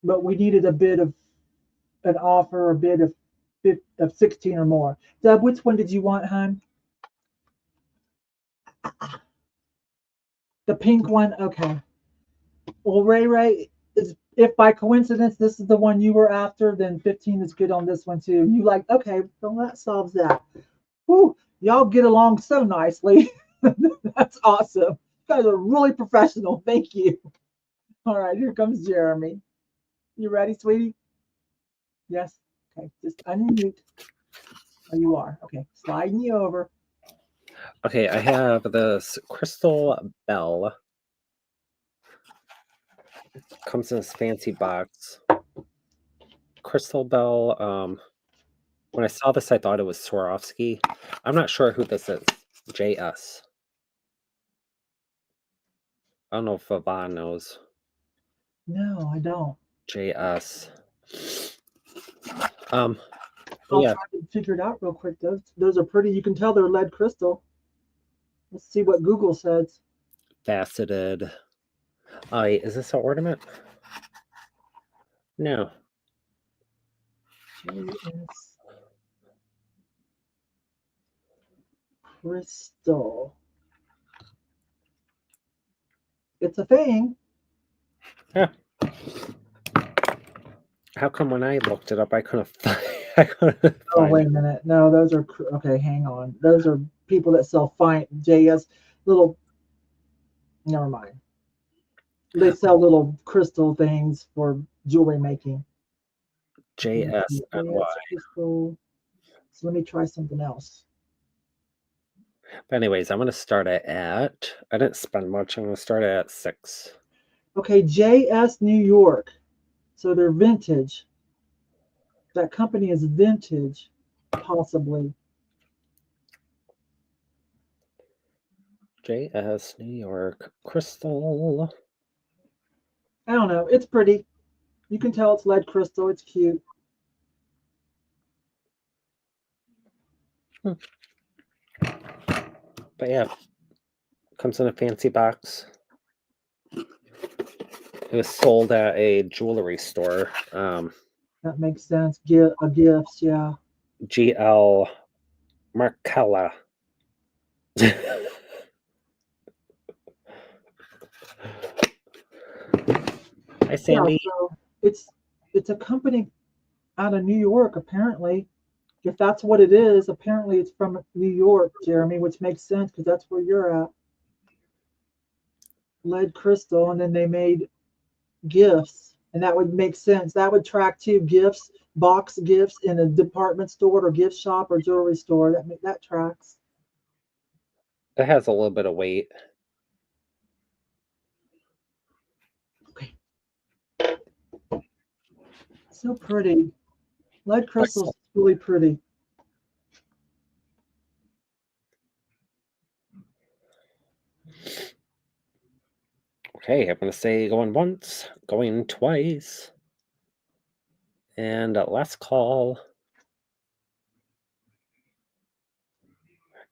but we needed a bid of an offer, a bid of 16 or more. Deb, which one did you want, hon? The pink one? Okay. Well, Ray, if by coincidence this is the one you were after, then 15 is good on this one too. You like, okay, well, that solves that. Whew, y'all get along so nicely. That's awesome. You guys are really professional. Thank you. All right, here comes Jeremy. You ready, sweetie? Yes. Okay, just unmute. Oh, you are. Okay, sliding you over. Okay, I have this crystal bell. Comes in this fancy box. Crystal bell. When I saw this, I thought it was Swarovski. I'm not sure who this is. JS. I don't know if Yvon knows. No, I don't. JS. I'll yeah. try to figure it out real quick. Those are pretty. You can tell they're lead crystal. Let's see what Google says. Faceted. Is this an ornament? No. JS crystal. It's a thing. Yeah. How come when I looked it up, I couldn't find Oh, wait a minute. No, those are okay. Hang on. Those are people that sell fine JS little. Never mind. They sell little crystal things for jewelry making. JSNY. Crystal. So let me try something else. But anyways, I'm going to start it at, I didn't spend much. I'm going to start it at 6. Okay, JS New York. So they're vintage. That company is vintage, possibly. JS New York crystal. I don't know. It's pretty. You can tell it's lead crystal. It's cute. But yeah, comes in a fancy box. It was sold at a jewelry store. That makes sense. Gifts, yeah. GL Marcella. Hi, Sandy. Yeah, so it's a company out of New York, apparently. If that's what it is, apparently it's from New York, Jeremy, which makes sense because that's where you're at. Lead crystal, and then they made gifts And that would make sense. That would track too gifts, box gifts in a department store or gift shop or jewelry store. That tracks. It has a little bit of weight. Okay. So pretty. Lead crystals really pretty. Okay, I'm going to say going once, going twice. And last call.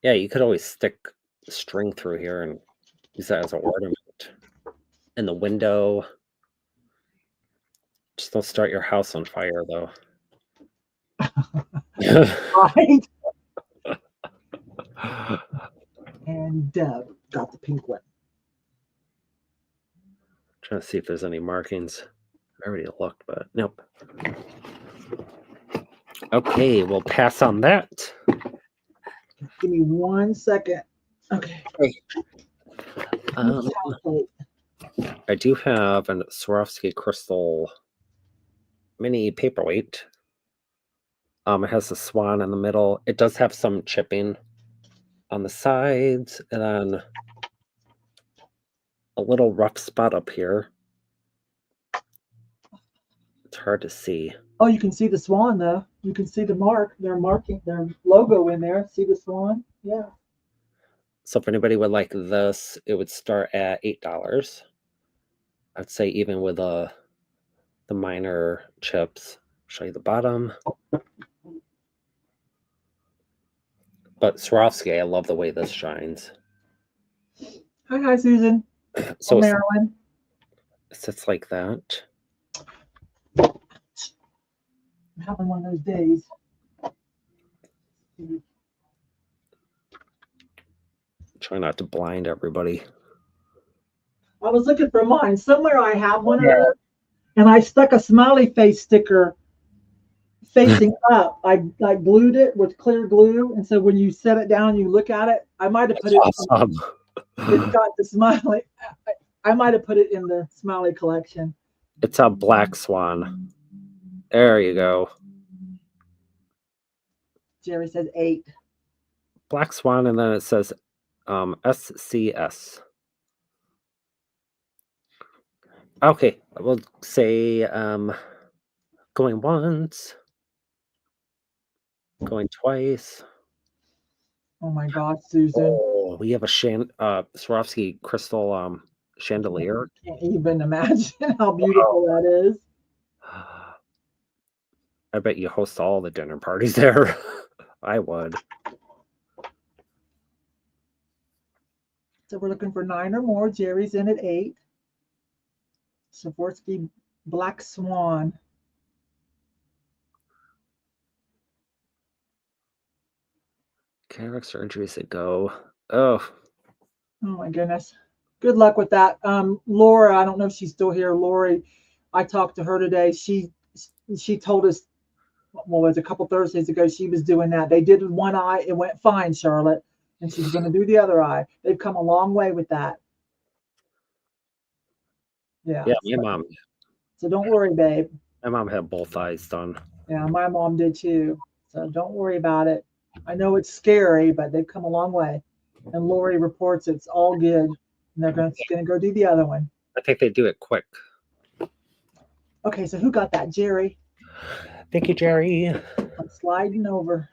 Yeah, you could always stick string through here and use that as an ornament. In the window. Just don't start your house on fire, though. Right? And Deb got the pink one. Trying to see if there's any markings. I already looked, but nope. Okay, we'll pass on that. Give me 1 second. Okay. I do have a Swarovski crystal mini paperweight. It has a swan in the middle. It does have some chipping on the sides, and then a little rough spot up here. It's hard to see. Oh, you can see the swan though. You can see the mark. They're marking their logo in there. See the swan? Yeah. So if anybody would like this, it would start at $8. I'd say even with the minor chips. Show you the bottom. But Swarovski, I love the way this shines. Hi, Susan. So Marilyn. It sits like that. I'm having one of those days. Try not to blind everybody. I was looking for mine. Somewhere I have one of those, and I stuck a smiley face sticker facing up. I glued it with clear glue, and so when you set it down, you look at it. I might have put it. Awesome. It's got the smiley. I might have put it in the smiley collection. It's a black swan. There you go. Jerry says 8. Black swan, and then it says SCS. Okay, we'll say going once, going twice. Oh my gosh, Susan. Oh, we have a Swarovski crystal chandelier. I can't even imagine how beautiful that is. I bet you host all the dinner parties there. I would. So we're looking for 9 or more. Jerry's in at 8. Swarovski Black Swan. Cataract surgeries that go. Oh my goodness. Good luck with that. Laura, I don't know if she's still here. Lori, I talked to her today. She told us, well, it was a couple Thursdays ago, she was doing that. They did one eye. It went fine, Charlotte. And she's going to do the other eye. They've come a long way with that. Yeah. Yeah, my mom. So don't worry, babe. My mom had both eyes done. Yeah, my mom did too. So don't worry about it. I know it's scary, but they've come a long way. And Lori reports it's all good. And they're going to go do the other one. I think they do it quick. Okay, so who got that? Jerry. Thank you, Jerry. I'm sliding over.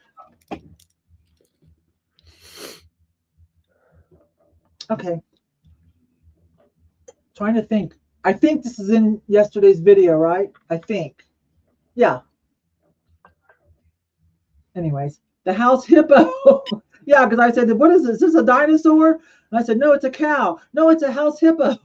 Okay. Trying to think. I think this is in yesterday's video, right? I think. Yeah. Anyways, the house hippo. Yeah, because I said, what is this? Is this a dinosaur? And I said, no, it's a cow. No, it's a house hippo.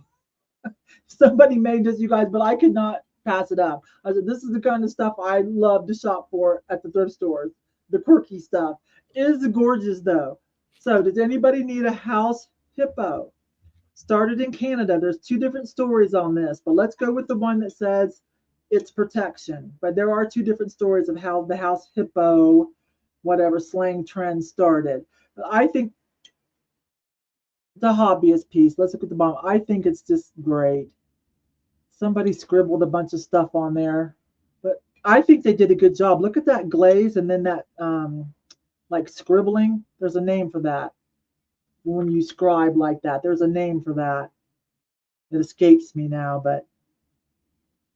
Somebody made this, you guys, but I could not pass it up. I said, this is the kind of stuff I love to shop for at the thrift stores. The quirky stuff. It is gorgeous, though. So does anybody need a house hippo? Started in Canada. There's 2 different stories on this, but let's go with the one that says it's protection. But there are 2 different stories of how the house hippo, whatever slang trend started. But I think the hobbyist piece, let's look at the bottom. I think it's just great. Somebody scribbled a bunch of stuff on there, but I think they did a good job. Look at that glaze and then that like scribbling. There's a name for that. When you scribe like that, there's a name for that. It escapes me now, but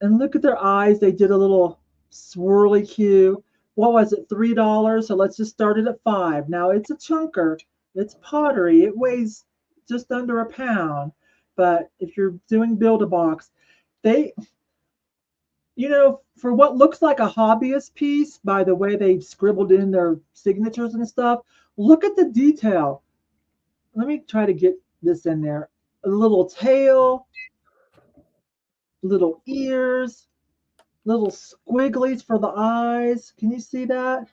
and look at their eyes. They did a little swirly cue. What was it? $3. So let's just start it at 5. Now it's a chunker. It's pottery. It weighs just under a pound. But if you're doing Build-A-Box, they, for what looks like a hobbyist piece, by the way they scribbled in their signatures and stuff, look at the detail. Let me try to get this in there. A little tail, little ears, little squigglies for the eyes. Can you see that?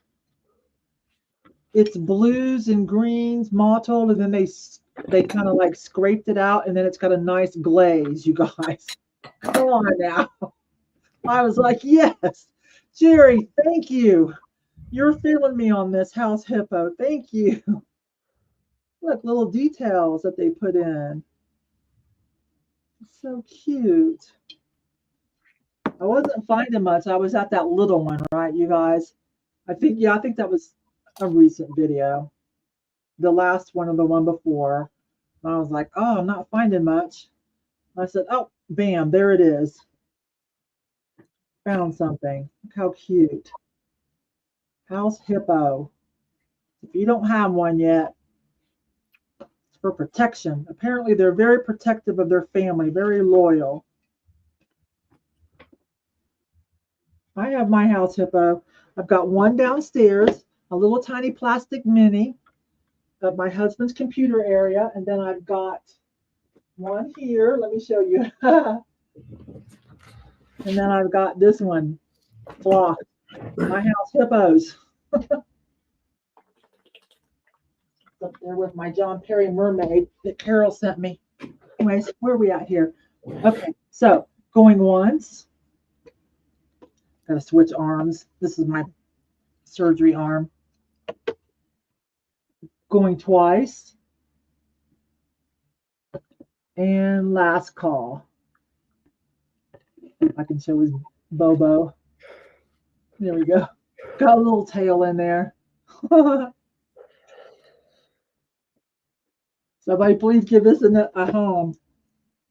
It's blues and greens, mottled, and then they kind of like scraped it out, and then it's got a nice glaze, you guys. Come on now. I was like, yes, Jerry, thank you. You're feeling me on this house hippo. Thank you. Look, little details that they put in. So cute. I wasn't finding much. I was at that little one, right, you guys? I think that was a recent video. The last one or the one before. And I was like, oh, I'm not finding much. I said, oh, bam, there it is. Found something. Look how cute. House hippo. If you don't have one yet, it's for protection. Apparently, they're very protective of their family, very loyal. I have my house hippo. I've got one downstairs, a little tiny plastic mini of my husband's computer area, and then I've got one here. Let me show you. And then I've got this one, Flock. My house hippos. Up there with my John Perry mermaid that Carol sent me. Anyways, where are we at here? Okay, so going once. Gotta switch arms. This is my surgery arm. Going twice. And last call. I can show his Bobo. There we go. Got a little tail in there. Somebody please give this a home.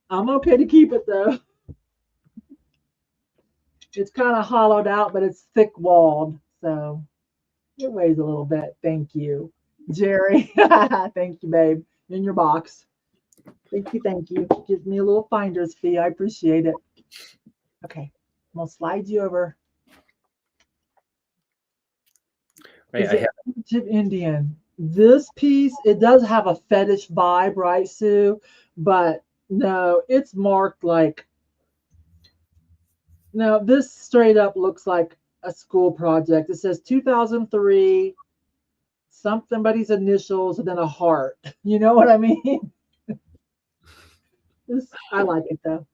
I'm okay to keep it though. It's kind of hollowed out, but it's thick walled. So it weighs a little bit. Thank you, Jerry. Thank you, babe. In your box. Thank you. Thank you. Gives me a little finder's fee. I appreciate it. Okay. I'm going to slide you over. Right, Indian. This piece, it does have a fetish vibe, right, Sue? But no, it's marked like, no, this straight up looks like a school project. It says 2003, somebody's initials, and then a heart. You know what I mean? I like it though.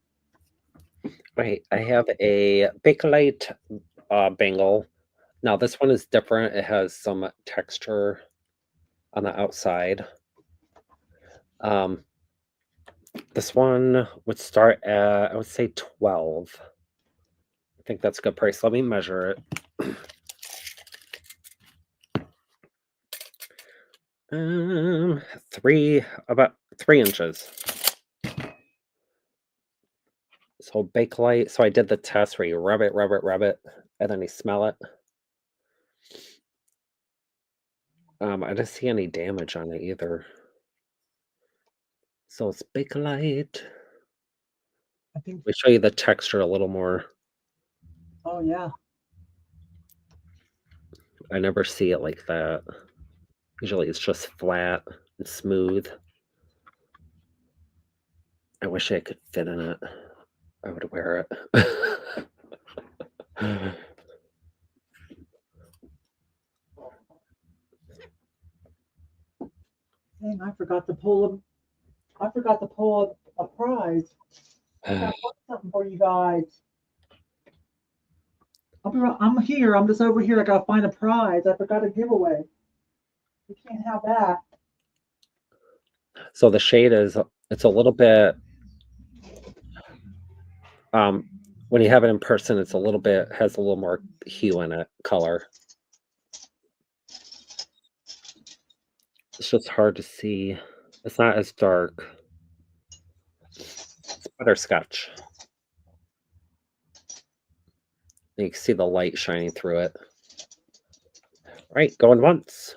Right, I have a Bakelite bangle. Now this one is different. It has some texture on the outside. This one would start at, I would say 12. I think that's a good price. Let me measure it. About 3 inches. So Bakelite. So I did the test where you rub it, and then you smell it. I didn't see any damage on it either. So it's Bakelite. I think we show you the texture a little more. Oh yeah. I never see it like that. Usually it's just flat and smooth. I wish I could fit in it. I would wear it. Dang, I forgot to pull a prize. I got something for you guys. I'm here. I'm just over here. I gotta find a prize. I forgot a giveaway. We can't have that. So the shade is, it's a little bit When you have it in person, it's a little bit, has a little more hue in it, color. It's just hard to see. It's not as dark. It's butterscotch. You can see the light shining through it. All right, going once.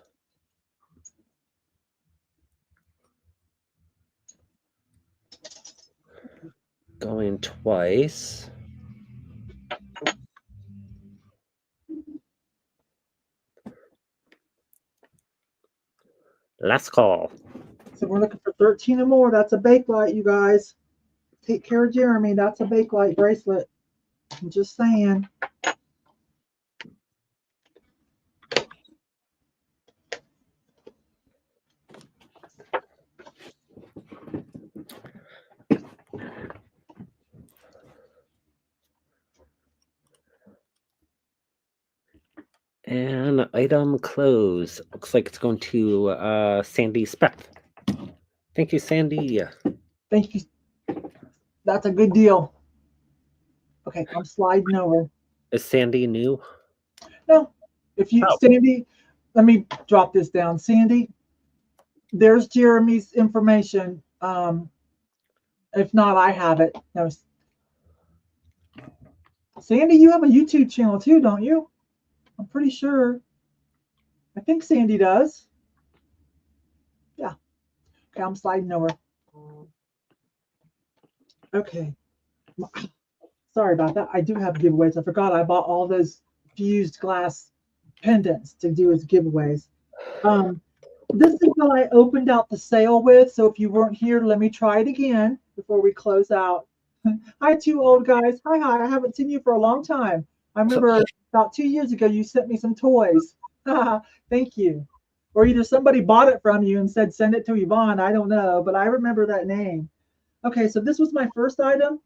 Going twice. Last call. So we're looking for 13 or more. That's a Bakelite, you guys. Take care of Jeremy. That's a Bakelite bracelet. I'm just saying. And item close. Looks like it's going to Sandy Speck. Thank you, Sandy. Thank you. That's a good deal. Okay, I'm sliding over. Is Sandy new? No. If you, Sandy, let me drop this down. Sandy, there's Jeremy's information. If not, I have it. No. Sandy, you have a YouTube channel too, don't you? I'm pretty sure. I think Sandy does. Yeah. Okay, I'm sliding over. Okay. Sorry about that. I do have giveaways. I forgot I bought all those fused glass pendants to do as giveaways. This is what I opened out the sale with. So if you weren't here, let me try it again before we close out. Hi, two old guys. Hi. I haven't seen you for a long time. I remember about 2 years ago, you sent me some toys. Thank you. Or either somebody bought it from you and said, send it to Yvon. I don't know, but I remember that name. Okay, so this was my first item.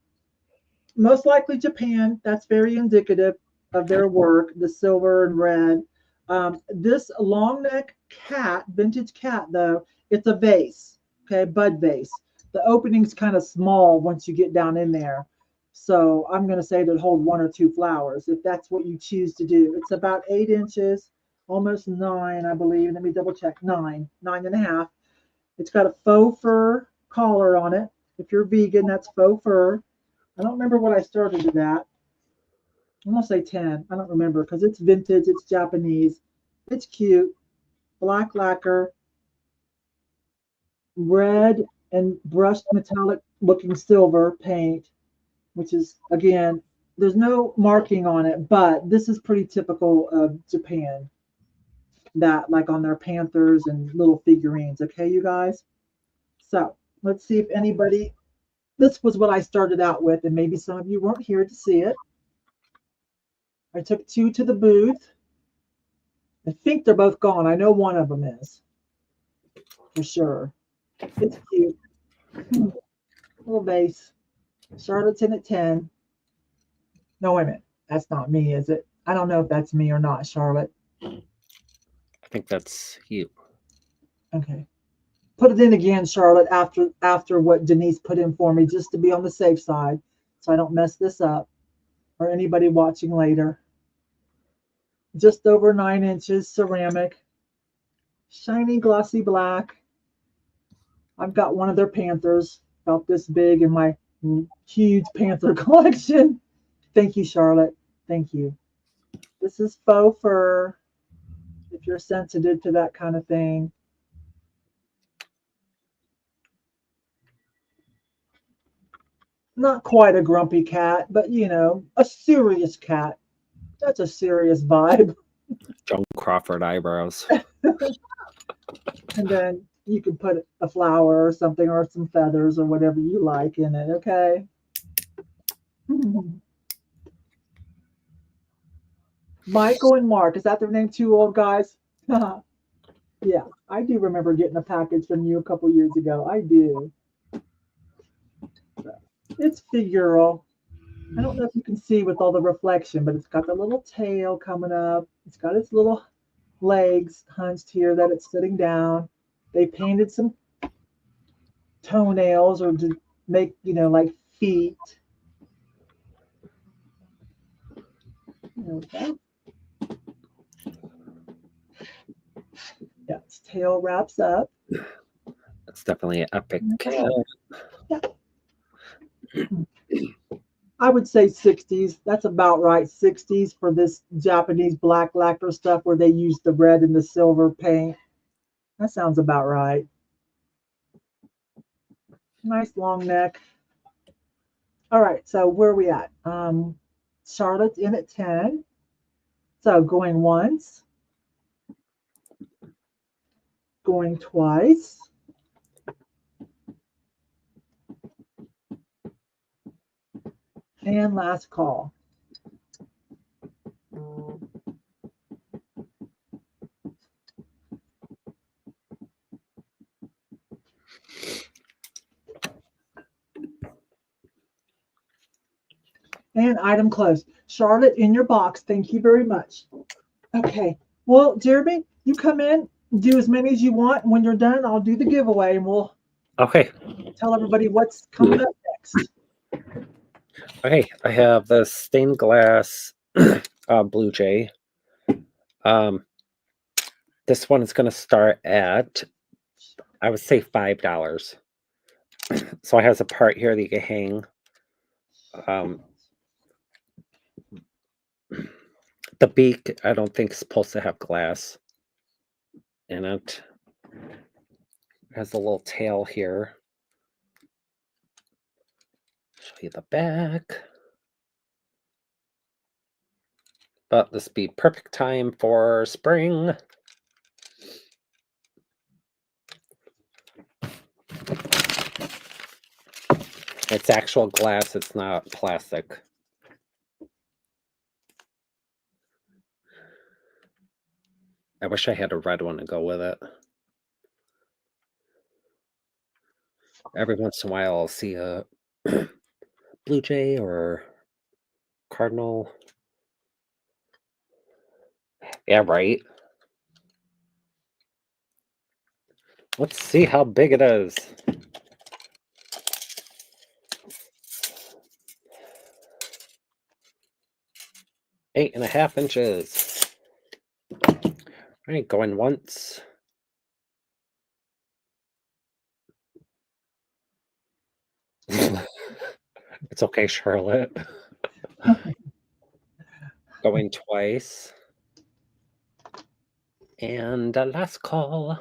Most likely Japan. That's very indicative of their work, the silver and red. This long neck cat, vintage cat though, it's a vase, okay, bud vase. The opening's kind of small once you get down in there. So I'm going to say it'll hold 1 or 2 flowers if that's what you choose to do. It's about 8 inches, almost 9, I believe. Let me double check. 9.5. It's got a faux fur collar on it. If you're vegan, that's faux fur. I don't remember what I started it at. I'm going to say 10. I don't remember because it's vintage. It's Japanese. It's cute. Black lacquer. Red and brushed metallic looking silver paint, which is, again, there's no marking on it, but this is pretty typical of Japan. That, like on their panthers and little figurines. Okay, you guys? So let's see if anybody, this was what I started out with, and maybe some of you weren't here to see it. I took 2 to the booth. I think they're both gone. I know one of them is, for sure. It's cute. Little vase. Charlotte's in at 10. No, wait a minute. That's not me, is it? I don't know if that's me or not, Charlotte. I think that's you. Okay. Put it in again, Charlotte, after what Denise put in for me, just to be on the safe side, so I don't mess this up or anybody watching later. Just over 9 inches, ceramic, shiny, glossy black. I've got one of their panthers about this big in my huge panther collection. Thank you, Charlotte. Thank you. This is faux fur, if you're sensitive to that kind of thing. Not quite a grumpy cat, but you know, a serious cat. That's a serious vibe. Joan Crawford eyebrows. And then you can put a flower or something or some feathers or whatever you like in it, okay? Michael and Mark, is that their name, 2 old guys? Yeah, I do remember getting a package from you a couple years ago. I do. It's figural. I don't know if you can see with all the reflection, but it's got the little tail coming up. It's got its little legs hunched here that it's sitting down. They painted some toenails or to make, you know, like feet. There we go. Yeah, its tail wraps up. It's definitely an epic. Yeah. I would say 60s. That's about right. 60s for this Japanese black lacquer stuff where they use the red and the silver paint. That sounds about right. Nice long neck. All right, so where are we at? Charlotte's in at 10. So going once, going twice, and last call. And item closed. Charlotte, in your box. Thank you very much. Okay. Well, Jeremy, you come in, do as many as you want. When you're done, I'll do the giveaway and we'll tell everybody what's coming up next. Okay, I have the stained glass Blue Jay. This one is going to start at, I would say, $5. So it has a part here that you can hang. The beak, I don't think is supposed to have glass in it. It has a little tail here. Show you the back. But this would be perfect time for spring. It's actual glass, it's not plastic. I wish I had a red one to go with it. Every once in a while I'll see a Blue Jay or Cardinal. Yeah, right. Let's see how big it is. 8.5 inches. All right, going once. It's okay, Charlotte. Going twice. And last call.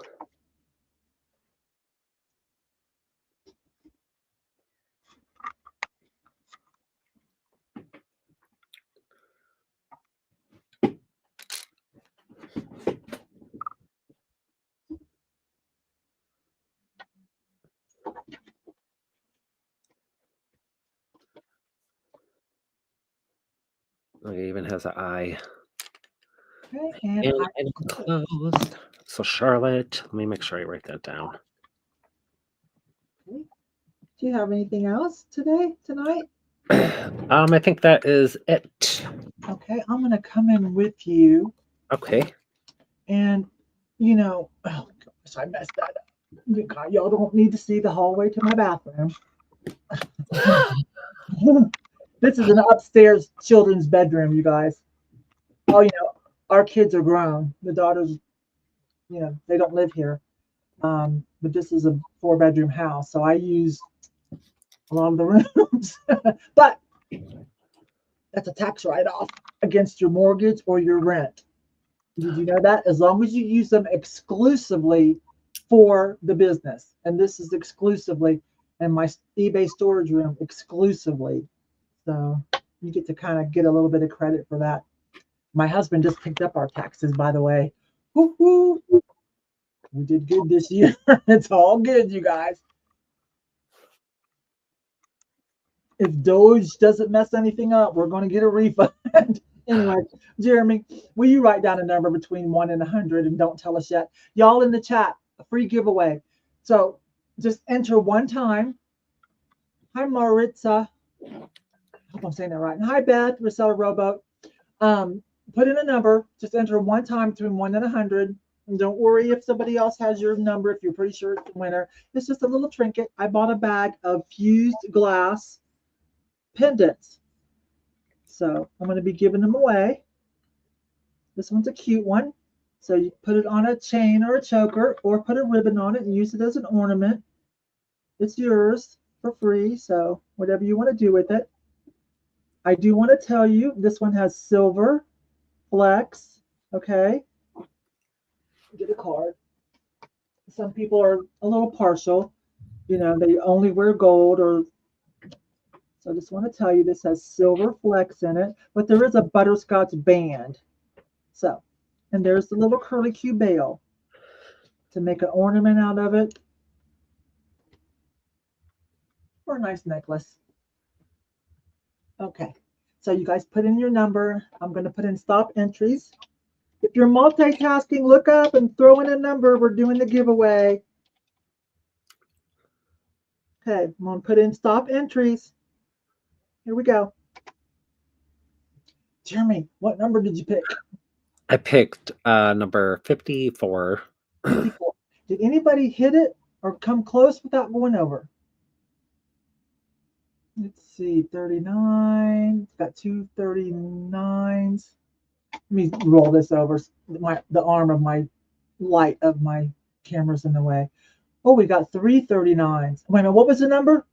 Oh, it even has an eye. Okay, and closed. So Charlotte, let me make sure I write that down. Okay. Do you have anything else tonight? I think that is it. Okay, I'm gonna come in with you. Okay. And oh gosh, I messed that up. Y'all don't need to see the hallway to my bathroom. This is an upstairs children's bedroom, you guys. Oh, our kids are grown. The daughters, they don't live here. But this is a 4-bedroom house, so I use a lot of the rooms. But that's a tax write-off against your mortgage or your rent. Did you know that? As long as you use them exclusively for the business. And this is exclusively in my eBay storage room exclusively. So you get to kind of get a little bit of credit for that. My husband just picked up our taxes, by the way. Woo-hoo. We did good this year. It's all good, you guys. If Doge doesn't mess anything up, we're going to get a refund. Anyway, Jeremy, will you write down a number between 1 and 100 and don't tell us yet? Y'all in the chat, a free giveaway. So just enter one time. Hi, Maritza. I hope I'm saying that right. And hi, Beth, Reseller Rowboat. Put in a number. Just enter one time between 1 and 100. And don't worry if somebody else has your number, if you're pretty sure it's the winner. It's just a little trinket. I bought a bag of fused glass pendants. So I'm going to be giving them away. This one's a cute one. So you put it on a chain or a choker, or put a ribbon on it and use it as an ornament. It's yours for free, so whatever you want to do with it. I do want to tell you, this one has silver flex, okay? Get a card. Some people are a little partial. You know, they only wear gold, or so I just want to tell you this has silver flex in it, but there is a butterscotch band. So, and there's the little curly Q bail to make an ornament out of it, or a nice necklace. Okay, so you guys put in your number. I'm going to put in stop entries. If you're multitasking, look up and throw in a number. We're doing the giveaway. Okay, I'm going to put in stop entries. Here we go. Jeremy, what number did you pick? I picked number 54. 54. Did anybody hit it or come close without going over? Let's see, 39. Got two 39s. Let me roll this over. The arm of my light of my camera's in the way. Oh, we got three 39s. Wait a minute, what was the number?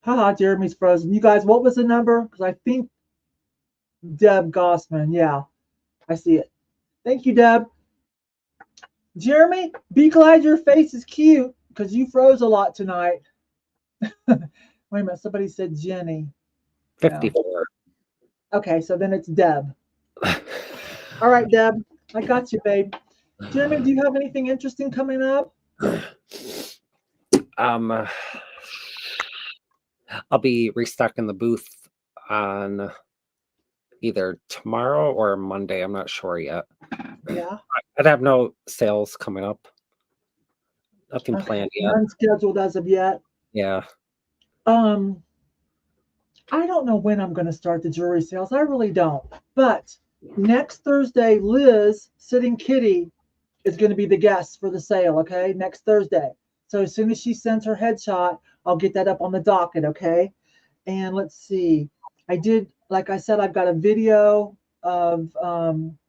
Haha, Jeremy's frozen. You guys, what was the number? Because I think Deb Gossman. Yeah, I see it. Thank you, Deb. Jeremy, be glad your face is cute because you froze a lot tonight. Wait a minute, somebody said Jenny. 54. No. Okay, so then it's Deb. All right, Deb, I got you, babe. Jeremy, do you have anything interesting coming up? I'll be restocking the booth on either tomorrow or Monday. I'm not sure yet. Yeah. I'd have no sales coming up. Nothing planned yet. Unscheduled as of yet. Yeah. I don't know when I'm going to start the jewelry sales. I really don't. But next Thursday, Liz, Sitting Kitty, is going to be the guest for the sale, okay? Next Thursday. So as soon as she sends her headshot, I'll get that up on the docket, okay? And let's see. I did, like I said, I've got a video of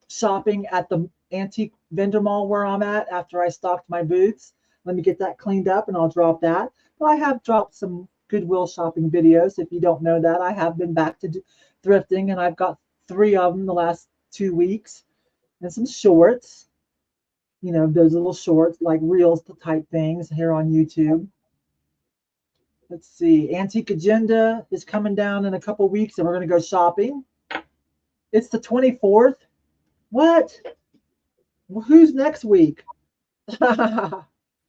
shopping at the antique vendor mall where I'm at after I stocked my booths. Let me get that cleaned up and I'll drop that. But I have dropped some Goodwill shopping videos. If you don't know that, I have been back to thrifting, and I've got 3 of them the last 2 weeks, and some shorts. You know, those little shorts, like reels type things here on YouTube. Let's see. Antique Agenda is coming down in a couple weeks, and we're going to go shopping. It's the 24th. What? Well, who's next week?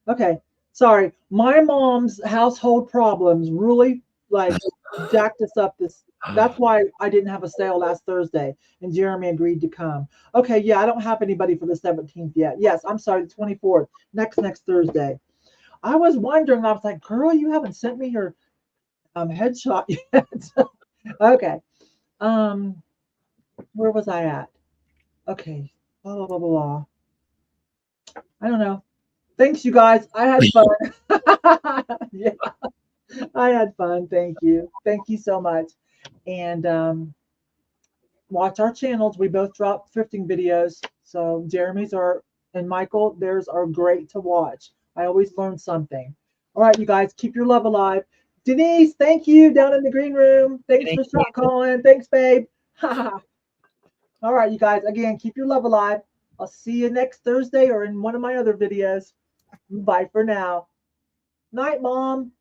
Okay. Sorry. My mom's household problems really like jacked us up this. That's why I didn't have a sale last Thursday, and Jeremy agreed to come. Okay, yeah, I don't have anybody for the 17th yet. Yes, I'm sorry, the 24th, next Thursday. I was wondering, I was like, girl, you haven't sent me your headshot yet. Okay. Where was I at? Okay. Blah, blah, blah, blah. I don't know. Thanks, you guys. I had fun. Yeah, I had fun. Thank you. Thank you so much. And watch our channels. We both drop thrifting videos. So Jeremy's and Michael, theirs are great to watch. I always learn something. All right, you guys, keep your love alive. Denise, thank you down in the green room. Thanks for shot calling. Thanks, babe. All right, you guys, again, keep your love alive. I'll see you next Thursday or in one of my other videos. Bye for now. Night, Mom.